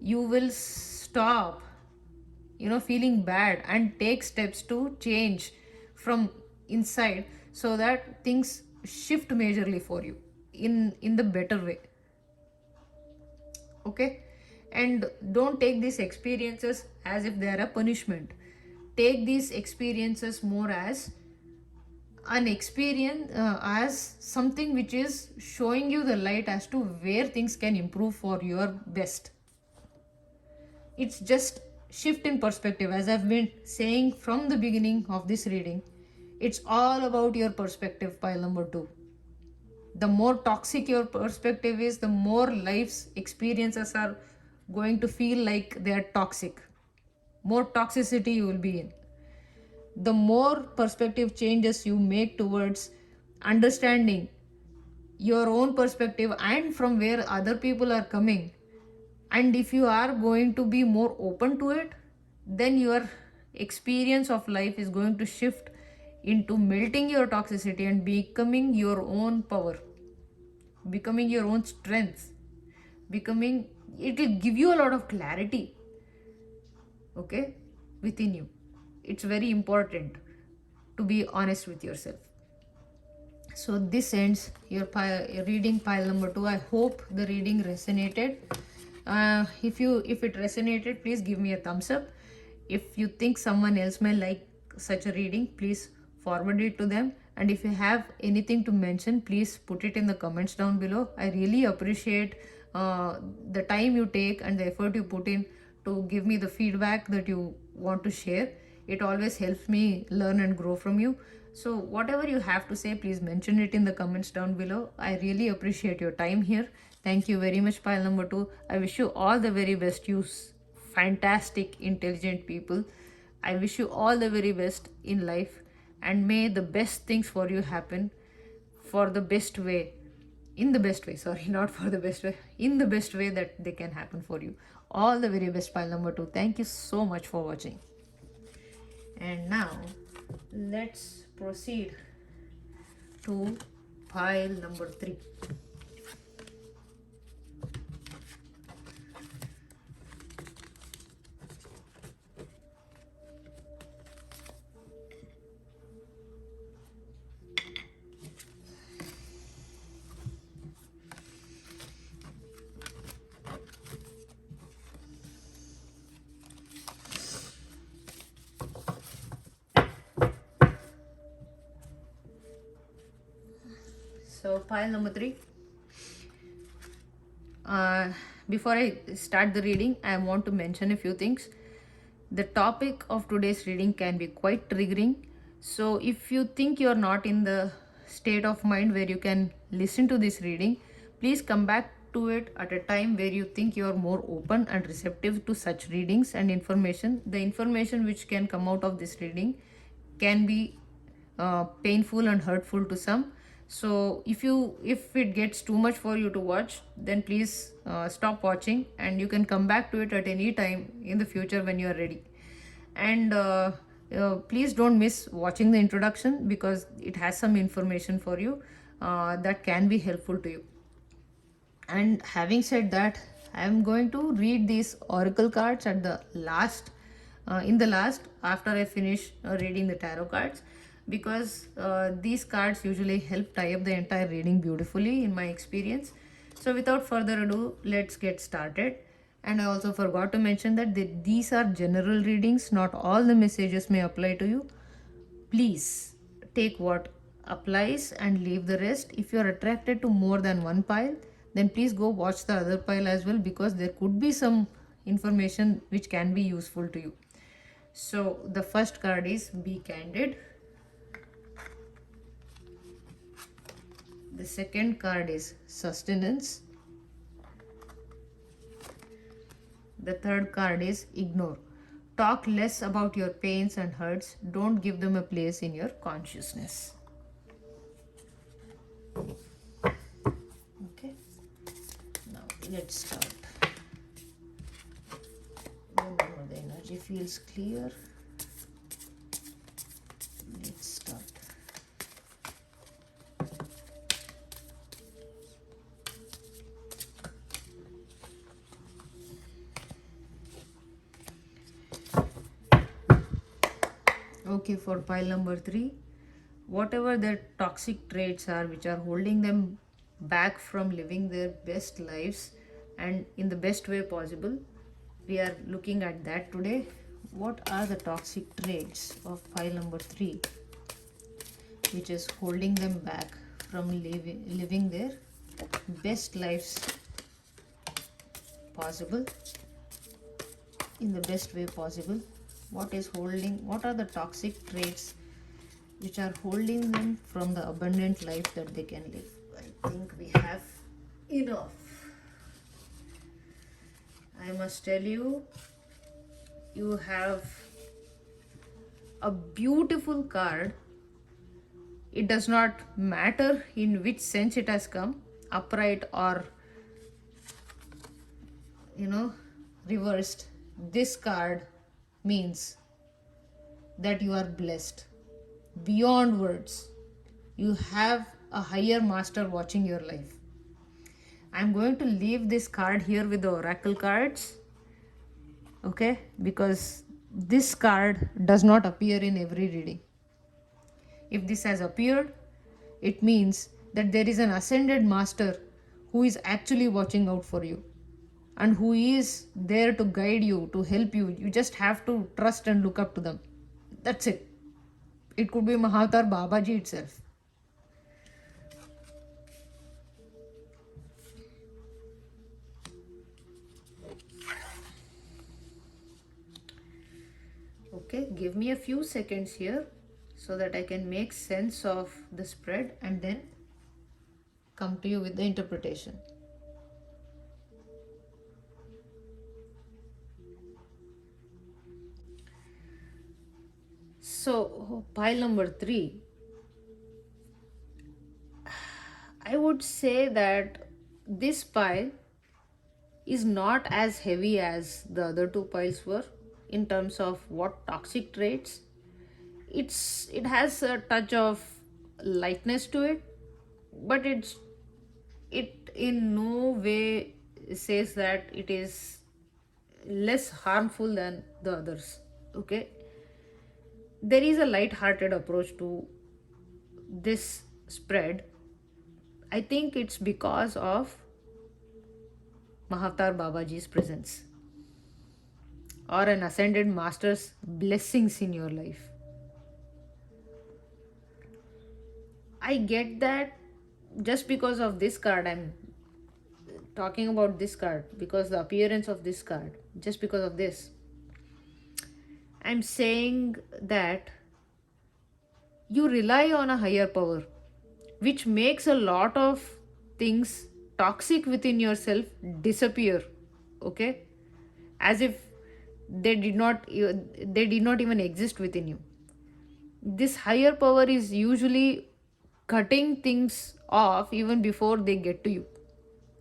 you will stop feeling bad and take steps to change from inside, so that things shift majorly for you in the better way. Okay? And don't take these experiences as if they are a punishment. Take these experiences more as an experience, as something which is showing you the light as to where things can improve for your best. It's just shift in perspective. As I've been saying from the beginning of this reading, it's all about your perspective, pile number 2. The more toxic your perspective is, the more life's experiences are going to feel like they are toxic. More toxicity you will be in. The more perspective changes you make towards understanding your own perspective and from where other people are coming, and if you are going to be more open to it, then your experience of life is going to shift into melting your toxicity and becoming your own power, becoming your own strength, becoming, it will give you a lot of clarity, okay, within you. It's very important to be honest with yourself. So this ends your reading pile number 2. I hope the reading resonated. If it resonated, please give me a thumbs up. If you think someone else may like such a reading, please forward it to them. And if you have anything to mention, please put it in the comments down below. I really appreciate the time you take and the effort you put in to give me the feedback that you want to share. It always helps me learn and grow from you. So whatever you have to say, please mention it in the comments down below. I really appreciate your time here. Thank you very much, pile number 2. I wish you all the very best, you fantastic, intelligent people. I wish you all the very best in life, and may the best things for you happen for the best way, in the best way, sorry, not for the best way, in the best way that they can happen for you. All the very best, pile number 2. Thank you so much for watching. And now let's proceed to pile number 3. So pile number 3. Before I start the reading, I want to mention a few things. The topic of today's reading can be quite triggering. So if you think you're not in the state of mind where you can listen to this reading, please come back to it at a time where you think you're more open and receptive to such readings and information. The information which can come out of this reading can be painful and hurtful to some. So if it gets too much for you to watch, then please stop watching, and you can come back to it at any time in the future when you are ready. And please don't miss watching the introduction, because it has some information for you that can be helpful to you. And having said that, I am going to read these oracle cards at the last, after I finish reading the tarot cards, because these cards usually help tie up the entire reading beautifully in my experience. So without further ado, let's get started. And I also forgot to mention that these are general readings. Not all the messages may apply to you. Please take what applies and leave the rest. If you are attracted to more than one pile, then please go watch the other pile as well, because there could be some information which can be useful to you. So the first card is Be Candid. The second card is Sustenance. The third card is Ignore. Talk less about your pains and hurts. Don't give them a place in your consciousness. Okay. Now let's start. Whenever the energy feels clear, let's start. Okay, for pile number 3, whatever their toxic traits are which are holding them back from living their best lives and in the best way possible, we are looking at that today. What are the toxic traits of pile number 3 which is holding them back from living their best lives possible in the best way possible? What are the toxic traits which are holding them from the abundant life that they can live? think we have enough. I must tell you, you have a beautiful card. It does not matter in which sense it has come, upright or, you know, reversed. This card means that you are blessed beyond words. You have a higher master watching your life. I'm going to leave this card here with the oracle cards, okay, because this card does not appear in every reading. If this has appeared, it means that there is an ascended master who is actually watching out for you and who is there to guide you, to help you. You just have to trust and look up to them. That's it. It could be Mahavatar Babaji itself. Okay, give me a few seconds here so that I can make sense of the spread and then come to you with the interpretation. So, pile number 3, I would say that this pile is not as heavy as the other 2 piles were in terms of what toxic traits. It has a touch of lightness to it, but it in no way says that it is less harmful than the others. Okay, there is a light-hearted approach to this spread. I think it's because of Mahavatar Babaji's presence or an ascended master's blessings in your life. I get that just because of this card. I'm talking about this card because the appearance of this card, just because of this, I'm saying that you rely on a higher power, which makes a lot of things toxic within yourself disappear. Okay, as if they did not even exist within you. This higher power is usually cutting things off even before they get to you,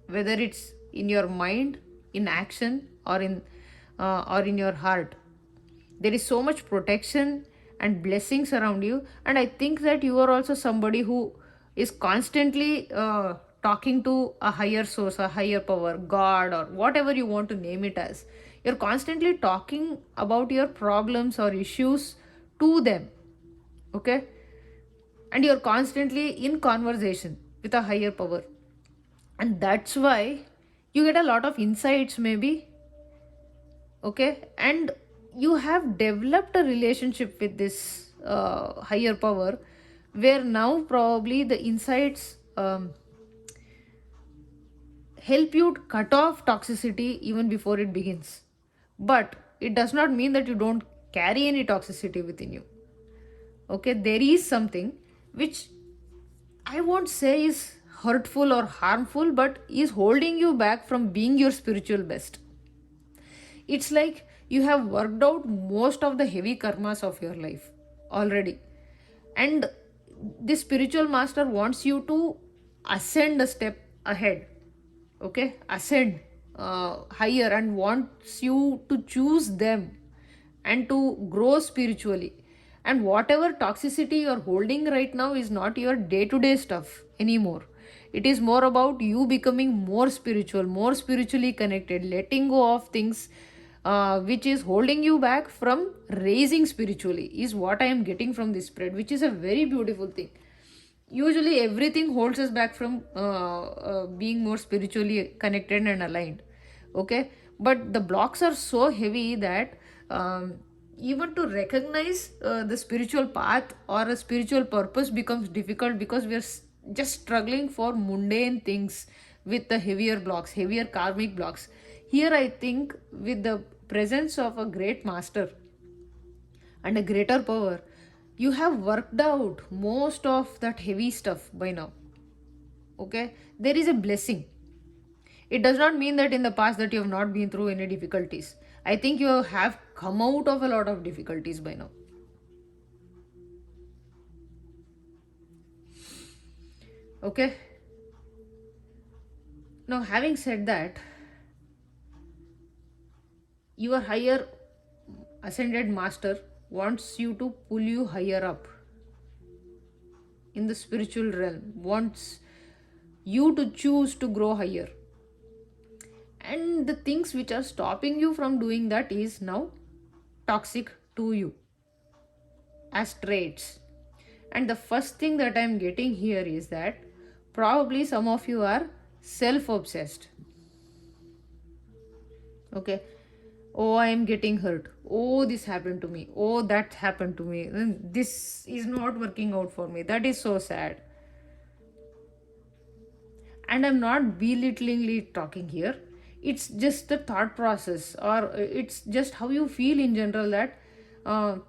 whether it's in your mind, in action, or in your heart. There is so much protection and blessings around you, and I think that you are also somebody who is constantly talking to a higher source, a higher power, God, or whatever you want to name it as. You're constantly talking about your problems or issues to them. Okay, and you're constantly in conversation with a higher power, and that's why you get a lot of insights maybe. Okay, and you have developed a relationship with this higher power where now probably the insights help you cut off toxicity even before it begins. But it does not mean that you don't carry any toxicity within you. Okay, there is something which I won't say is hurtful or harmful, but is holding you back from being your spiritual best. It's like you have worked out most of the heavy karmas of your life already, and the spiritual master wants you to ascend a step ahead. Okay, ascend higher, and wants you to choose them and to grow spiritually. And whatever toxicity you're holding right now is not your day-to-day stuff anymore. It is more about you becoming more spiritual, more spiritually connected, letting go of things which is holding you back from raising spiritually, is what I am getting from this spread, which is a very beautiful thing. Usually everything holds us back from being more spiritually connected and aligned. Okay, but the blocks are so heavy that even to recognize the spiritual path or a spiritual purpose becomes difficult, because we are just struggling for mundane things with the heavier blocks, heavier karmic blocks. Here I think with the presence of a great master and a greater power, you have worked out most of that heavy stuff by now. Okay, there is a blessing. It does not mean that in the past that you have not been through any difficulties. I think you have come out of a lot of difficulties by now. Okay, now having said that, your higher ascended master wants you to pull you higher up in the spiritual realm, wants you to choose to grow higher. And the things which are stopping you from doing that is now toxic to you as traits. And the first thing that I'm getting here is that probably some of you are self obsessed. Okay, oh, I am getting hurt, oh, this happened to me, oh, that happened to me, and this is not working out for me, that is so sad. And I'm not belittling talking here, it's just the thought process, or it's just how you feel in general, that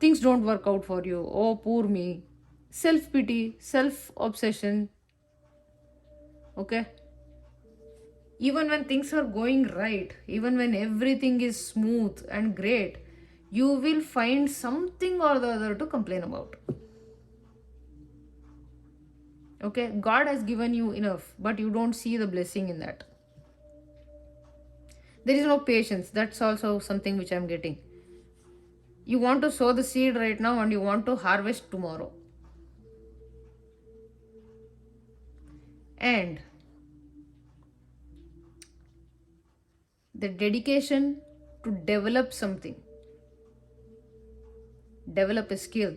things don't work out for you, oh poor me, self pity, self obsession. Okay, even when things are going right, even when everything is smooth and great, you will find something or the other to complain about. Okay, God has given you enough, but you don't see the blessing in that. There is no patience. That's also something which I'm getting. You want to sow the seed right now and you want to harvest tomorrow. And the dedication to develop something, develop a skill,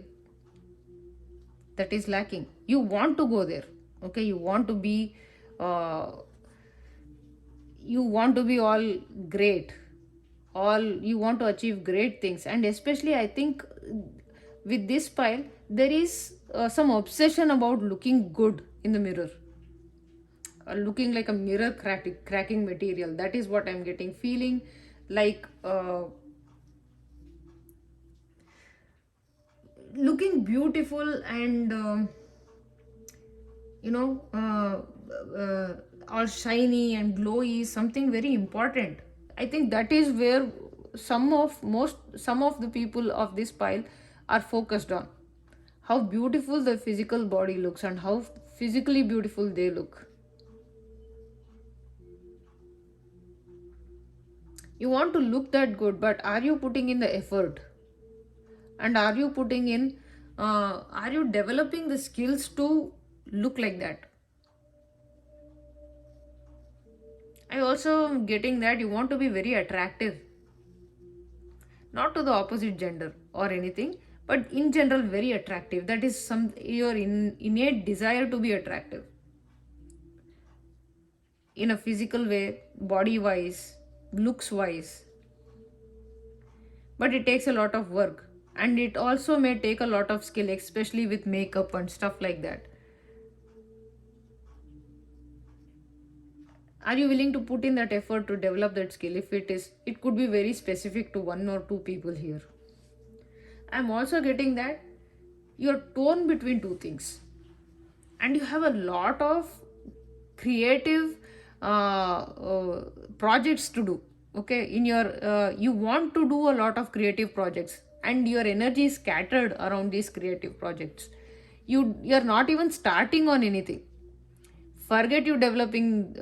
that is lacking. You want to go there. Okay, you want to be all great, all you want to achieve great things. And especially I think with this pile there is some obsession about looking good in the mirror, looking like a mirror cracking material. That is what I'm getting, feeling like looking beautiful and you know all shiny and glowy is something very important. I think that is where some of the people of this pile are focused on, how beautiful the physical body looks and how physically beautiful they look. You want to look that good, but are you putting in the effort? And are you putting in are you developing the skills to look like that? I also am getting that you want to be very attractive, not to the opposite gender or anything, but in general very attractive. That is some your innate desire to be attractive in a physical way, body wise, looks wise. But it takes a lot of work, and it also may take a lot of skill, especially with makeup and stuff like that. Are you willing to put in that effort to develop that skill? If it is, it could be very specific to one or two people here. I'm also getting that you're torn between two things, and you have a lot of creative projects to do. Okay, in your you want to do a lot of creative projects, and your energy is scattered around these creative projects. You're not even starting on anything. Forget you developing,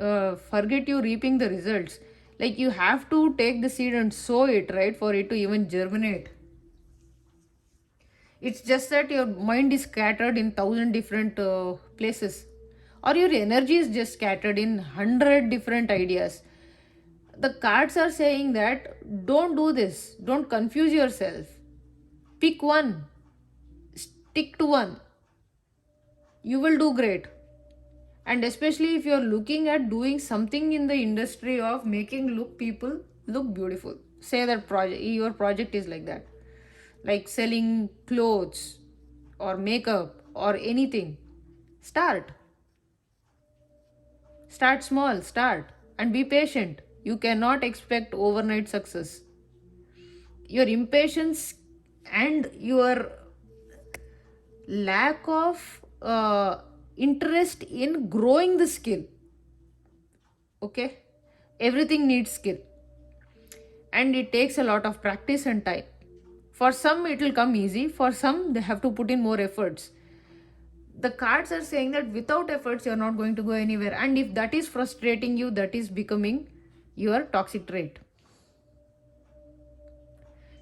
forget you reaping the results. Like, you have to take the seed and sow it, right, for it to even germinate. It's just that your mind is scattered in 1,000 different places, or your energy is just scattered in 100 different ideas. The cards are saying that don't do this, don't confuse yourself. Pick one, stick to one. You will do great. And especially if you're looking at doing something in the industry of making people look beautiful, say that your project is like that, like selling clothes or makeup or anything. Start small, start, and be patient. You cannot expect overnight success. Your impatience and your lack of interest in growing the skill. Okay, everything needs skill, and it takes a lot of practice and time. For some it will come easy, for some they have to put in more efforts. The cards are saying that without efforts you're not going to go anywhere, and if that is frustrating you, that is becoming your toxic trait.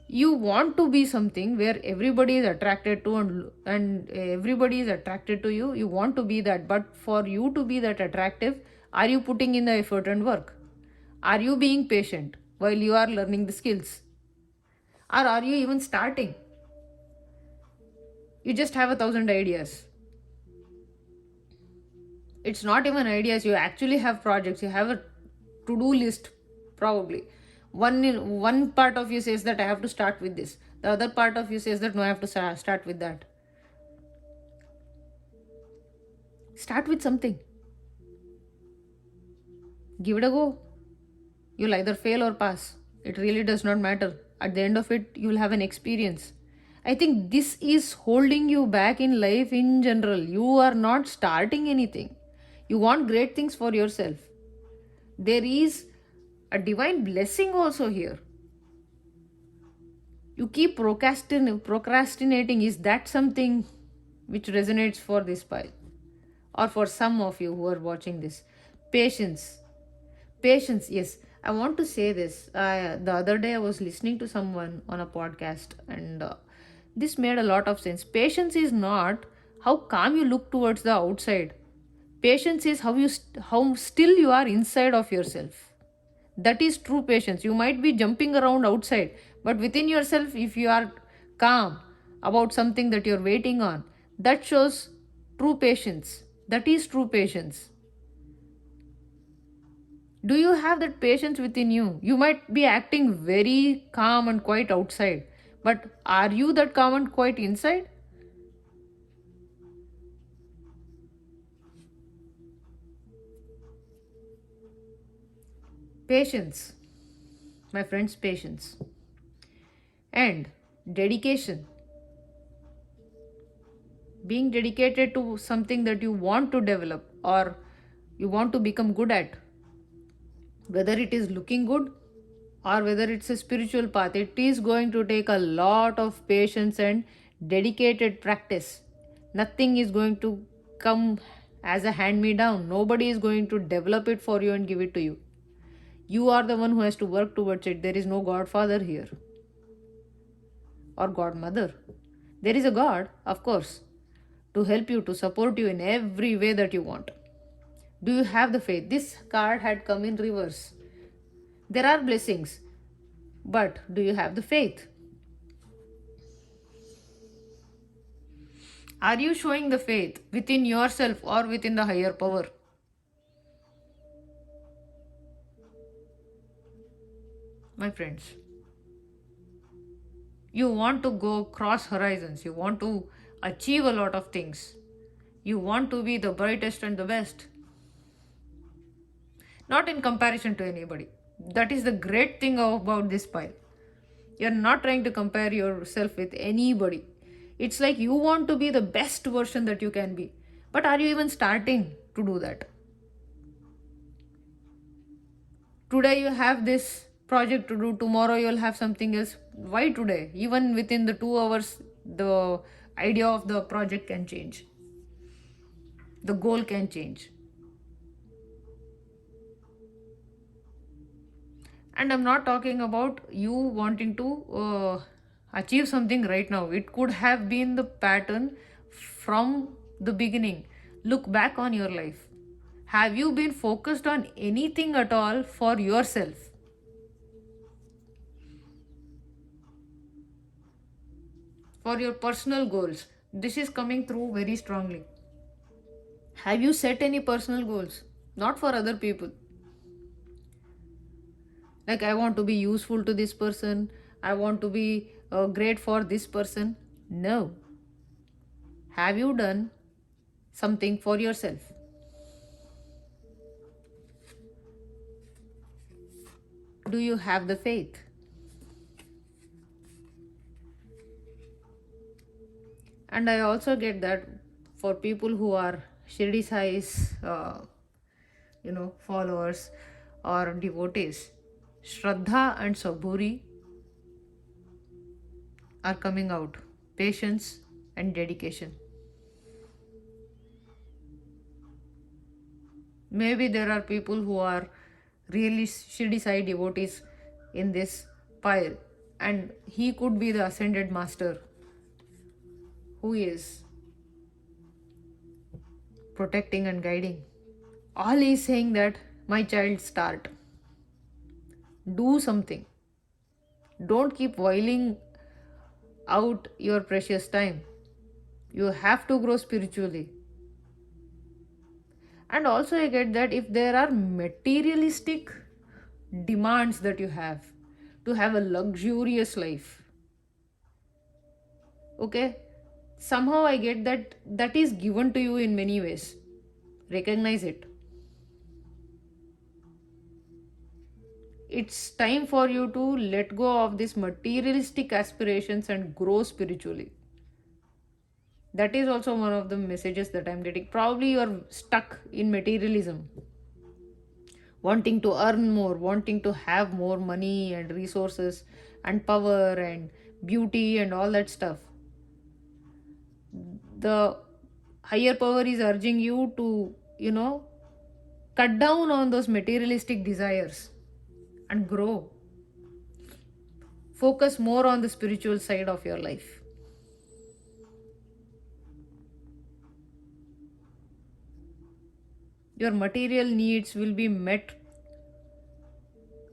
You want to be something where everybody is attracted to, and everybody is attracted to you. You want to be that, but for you to be that attractive, are you putting in the effort and work? Are you being patient while you are learning the skills? Or are you even starting? You just have 1,000 ideas. It's not even ideas, you actually have projects, you have a to-do list. Probably one part of you says that I have to start with this, the other part of you says that no, I have to start with that. Start with something, give it a go. You'll either fail or pass, it really does not matter. At the end of it, you'll have an experience. I think this is holding you back in life in general. You are not starting anything. You want great things for yourself. There is a divine blessing also here. You keep procrastinating. Is that something which resonates for this pile? Or for some of you who are watching this? Patience. Patience, yes. I want to say this. The other day I was listening to someone on a podcast, and this made a lot of sense. Patience is not how calm you look towards the outside. Patience is how still you are inside of yourself. That is true patience. You might be jumping around outside, but within yourself, if you are calm about something that you're waiting on, that shows true patience. That is true patience. Do you have that patience within you? You might be acting very calm and quiet outside, but are you that calm and quiet inside? Patience, my friends, patience. And dedication. Being dedicated to something that you want to develop or you want to become good at, whether it is looking good or whether it's a spiritual path, it is going to take a lot of patience and dedicated practice. Nothing is going to come as a hand me down. Nobody is going to develop it for you and give it to you. You are the one who has to work towards it. There is no godfather here or godmother. There is a God, of course, to help you, to support you in every way that you want. Do you have the faith? This card had come in reverse. There are blessings, but do you have the faith? Are you showing the faith within yourself or within the higher power? My friends, you want to go cross horizons, you want to achieve a lot of things, you want to be the brightest and the best, not in comparison to anybody. That is the great thing about this pile. You're not trying to compare yourself with anybody. It's like you want to be the best version that you can be, but are you even starting to do that? Today you have this project to do, tomorrow you'll have something else. Why today? Even within the 2 hours, the idea of the project can change, the goal can change. And I'm not talking about you wanting to achieve something right now. It could have been the pattern from the beginning. Look back on your life. Have you been focused on anything at all for yourself? For your personal goals? This is coming through very strongly. Have you set any personal goals? Not for other people. Like, I want to be useful to this person, I want to be great for this person. No. Have you done something for yourself? Do you have the faith? And I also get that for people who are Shirdi Sai's followers or devotees, Shraddha and Saburi are coming out. Patience and dedication. Maybe there are people who are really Shirdi Sai devotees in this pile, and he could be the ascended master who is protecting and guiding. All he is saying that, my child, start. Do something. Don't keep whiling out your precious time. You have to grow spiritually. And also, I get that if there are materialistic demands that you have to have a luxurious life, okay, somehow I get that that is given to you in many ways. Recognize it. It's time for you to let go of these materialistic aspirations and grow spiritually. That is also one of the messages that I'm getting. Probably you're stuck in materialism, wanting to earn more, wanting to have more money and resources and power and beauty and all that stuff. The higher power is urging you to, cut down on those materialistic desires and grow. Focus more on the spiritual side of your life. Your material needs will be met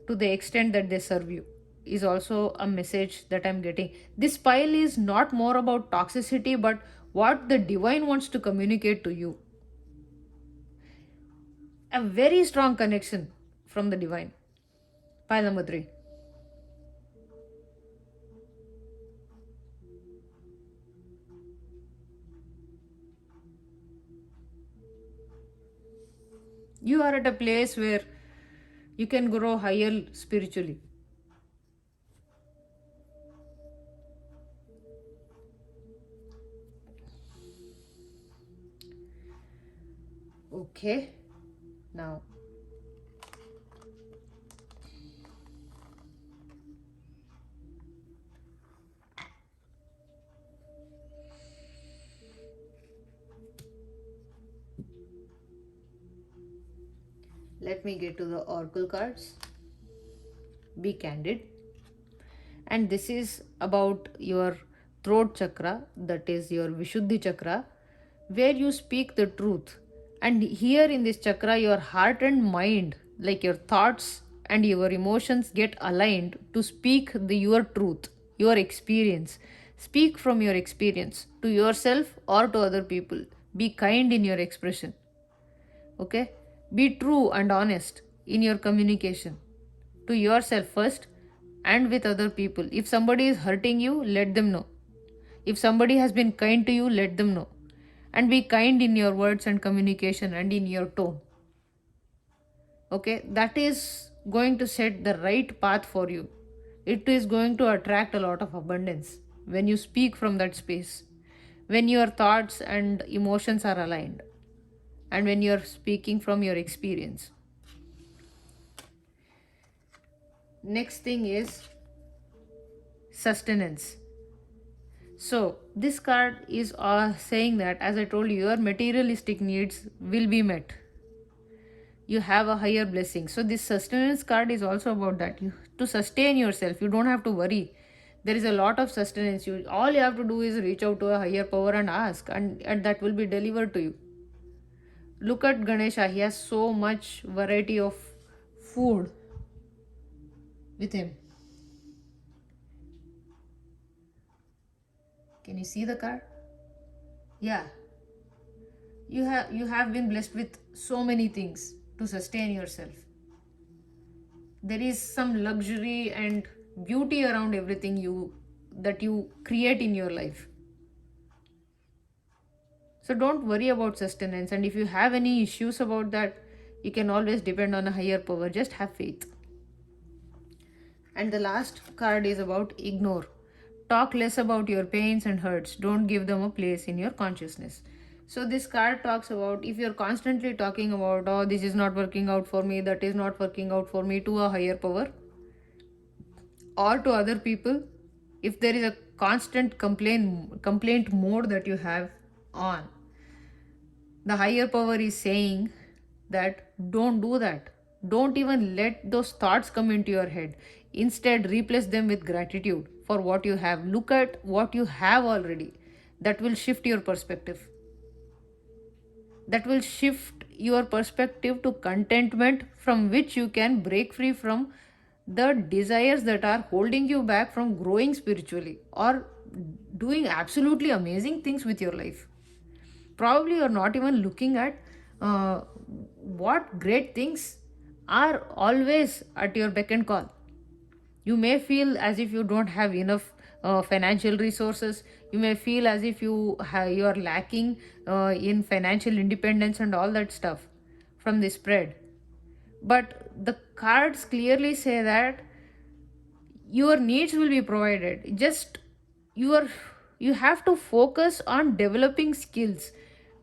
to the extent that they serve you, is also a message that I'm getting. This pile is not more about toxicity, but what the divine wants to communicate to you. A very strong connection from the divine. Pile number 3. You are at a place where you can grow higher spiritually. Okay, now let me get to the oracle cards. Be candid. And this is about your throat chakra, that is your Vishuddhi chakra, where you speak the truth. And here in this chakra, your heart and mind, like your thoughts and your emotions, get aligned to speak your truth, your experience. Speak from your experience to yourself or to other people. Be kind in your expression. Okay? Be true and honest in your communication to yourself first and with other people. If somebody is hurting you, let them know. If somebody has been kind to you, let them know. And be kind in your words and communication and in your tone. Okay, that is going to set the right path for you. It is going to attract a lot of abundance when you speak from that space, when your thoughts and emotions are aligned, and when you're speaking from your experience. Next thing is sustenance. So this card is saying that, as I told you, your materialistic needs will be met. You have a higher blessing. So this sustenance card is also about that. To sustain yourself, you don't have to worry. There is a lot of sustenance. All you have to do is reach out to a higher power and ask, and that will be delivered to you. Look at Ganesha. He has so much variety of food with him. Can you see the card? Yeah. You have been blessed with so many things to sustain yourself. There is some luxury and beauty around everything that you create in your life. So don't worry about sustenance, and if you have any issues about that, you can always depend on a higher power. Just have faith. And the last card is about ignore. Talk less about your pains and hurts. Don't give them a place in your consciousness. So this card talks about, if you're constantly talking about, oh, this is not working out for me, that is not working out for me, to a higher power or to other people, if there is a constant complaint mode that you have on, the higher power is saying that don't do that. Don't even let those thoughts come into your head. Instead, replace them with gratitude for what you have. Look at what you have already. That will shift your perspective. That will shift your perspective to contentment, from which you can break free from the desires that are holding you back from growing spiritually or doing absolutely amazing things with your life. Probably you're not even looking at uh, what great things are always at your beck and call. You may feel as if you don't have enough financial resources. You may feel as if you are lacking in financial independence and all that stuff from the spread. But the cards clearly say that your needs will be provided. Just you are you have to focus on developing skills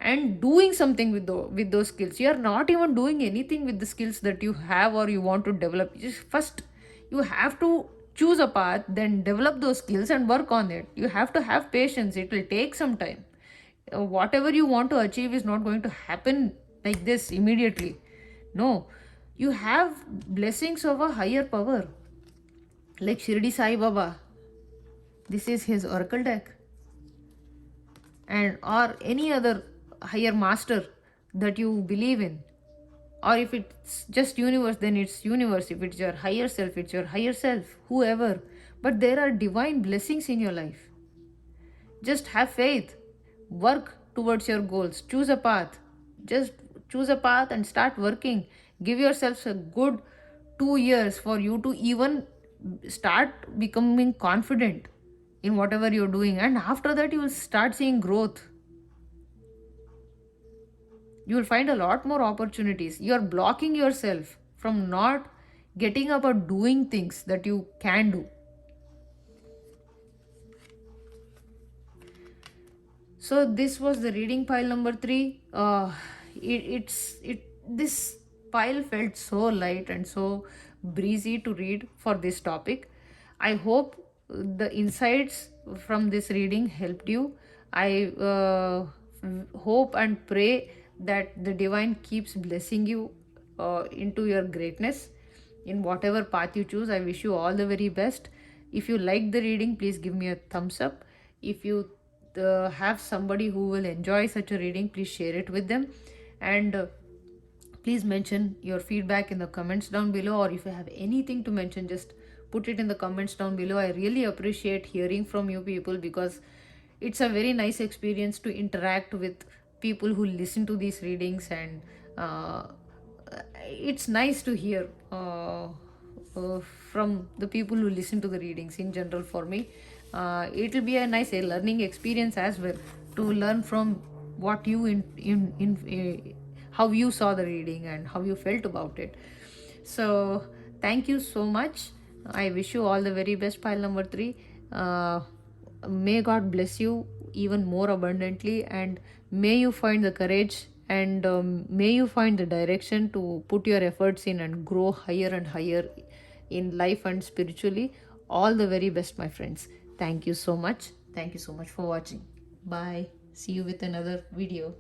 and doing something with those skills. You are not even doing anything with the skills that you have or you want to develop. Just first you have to choose a path, then develop those skills and work on it. You have to have patience. It will take some time. Whatever you want to achieve is not going to happen like this immediately. No, you have blessings of a higher power, like Shirdi Sai Baba. This is his oracle deck, and or any other higher master that you believe in. Or if it's just universe, then it's universe. If it's your higher self, it's your higher self, whoever. But there are divine blessings in your life. Just have faith, work towards your goals, choose a path. Just choose a path and start working. Give yourself a good 2 years for you to even start becoming confident in whatever you're doing, and after that you will start seeing growth. You will find a lot more opportunities. You are blocking yourself from not getting up or doing things that you can do. So this was the reading pile number 3. This pile felt so light and so breezy to read for this topic. I hope the insights from this reading helped you. I hope and pray that the divine keeps blessing you into your greatness in whatever path you choose. I wish you all the very best. If you like the reading, please give me a thumbs up. If you have somebody who will enjoy such a reading, please share it with them. And please mention your feedback in the comments down below, or if you have anything to mention, just put it in the comments down below. I really appreciate hearing from you people, because it's a very nice experience to interact with people who listen to these readings, and it's nice to hear from the people who listen to the readings in general. For me, it will be a nice learning experience as well, to learn from what you how you saw the reading and how you felt about it. So thank you so much. I wish you all the very best, pile number 3. May God bless you even more abundantly, and may you find the courage, and may you find the direction to put your efforts in and grow higher and higher in life and spiritually. All the very best, my friends. Thank you so much. Thank you so much for watching. Bye. See you with another video.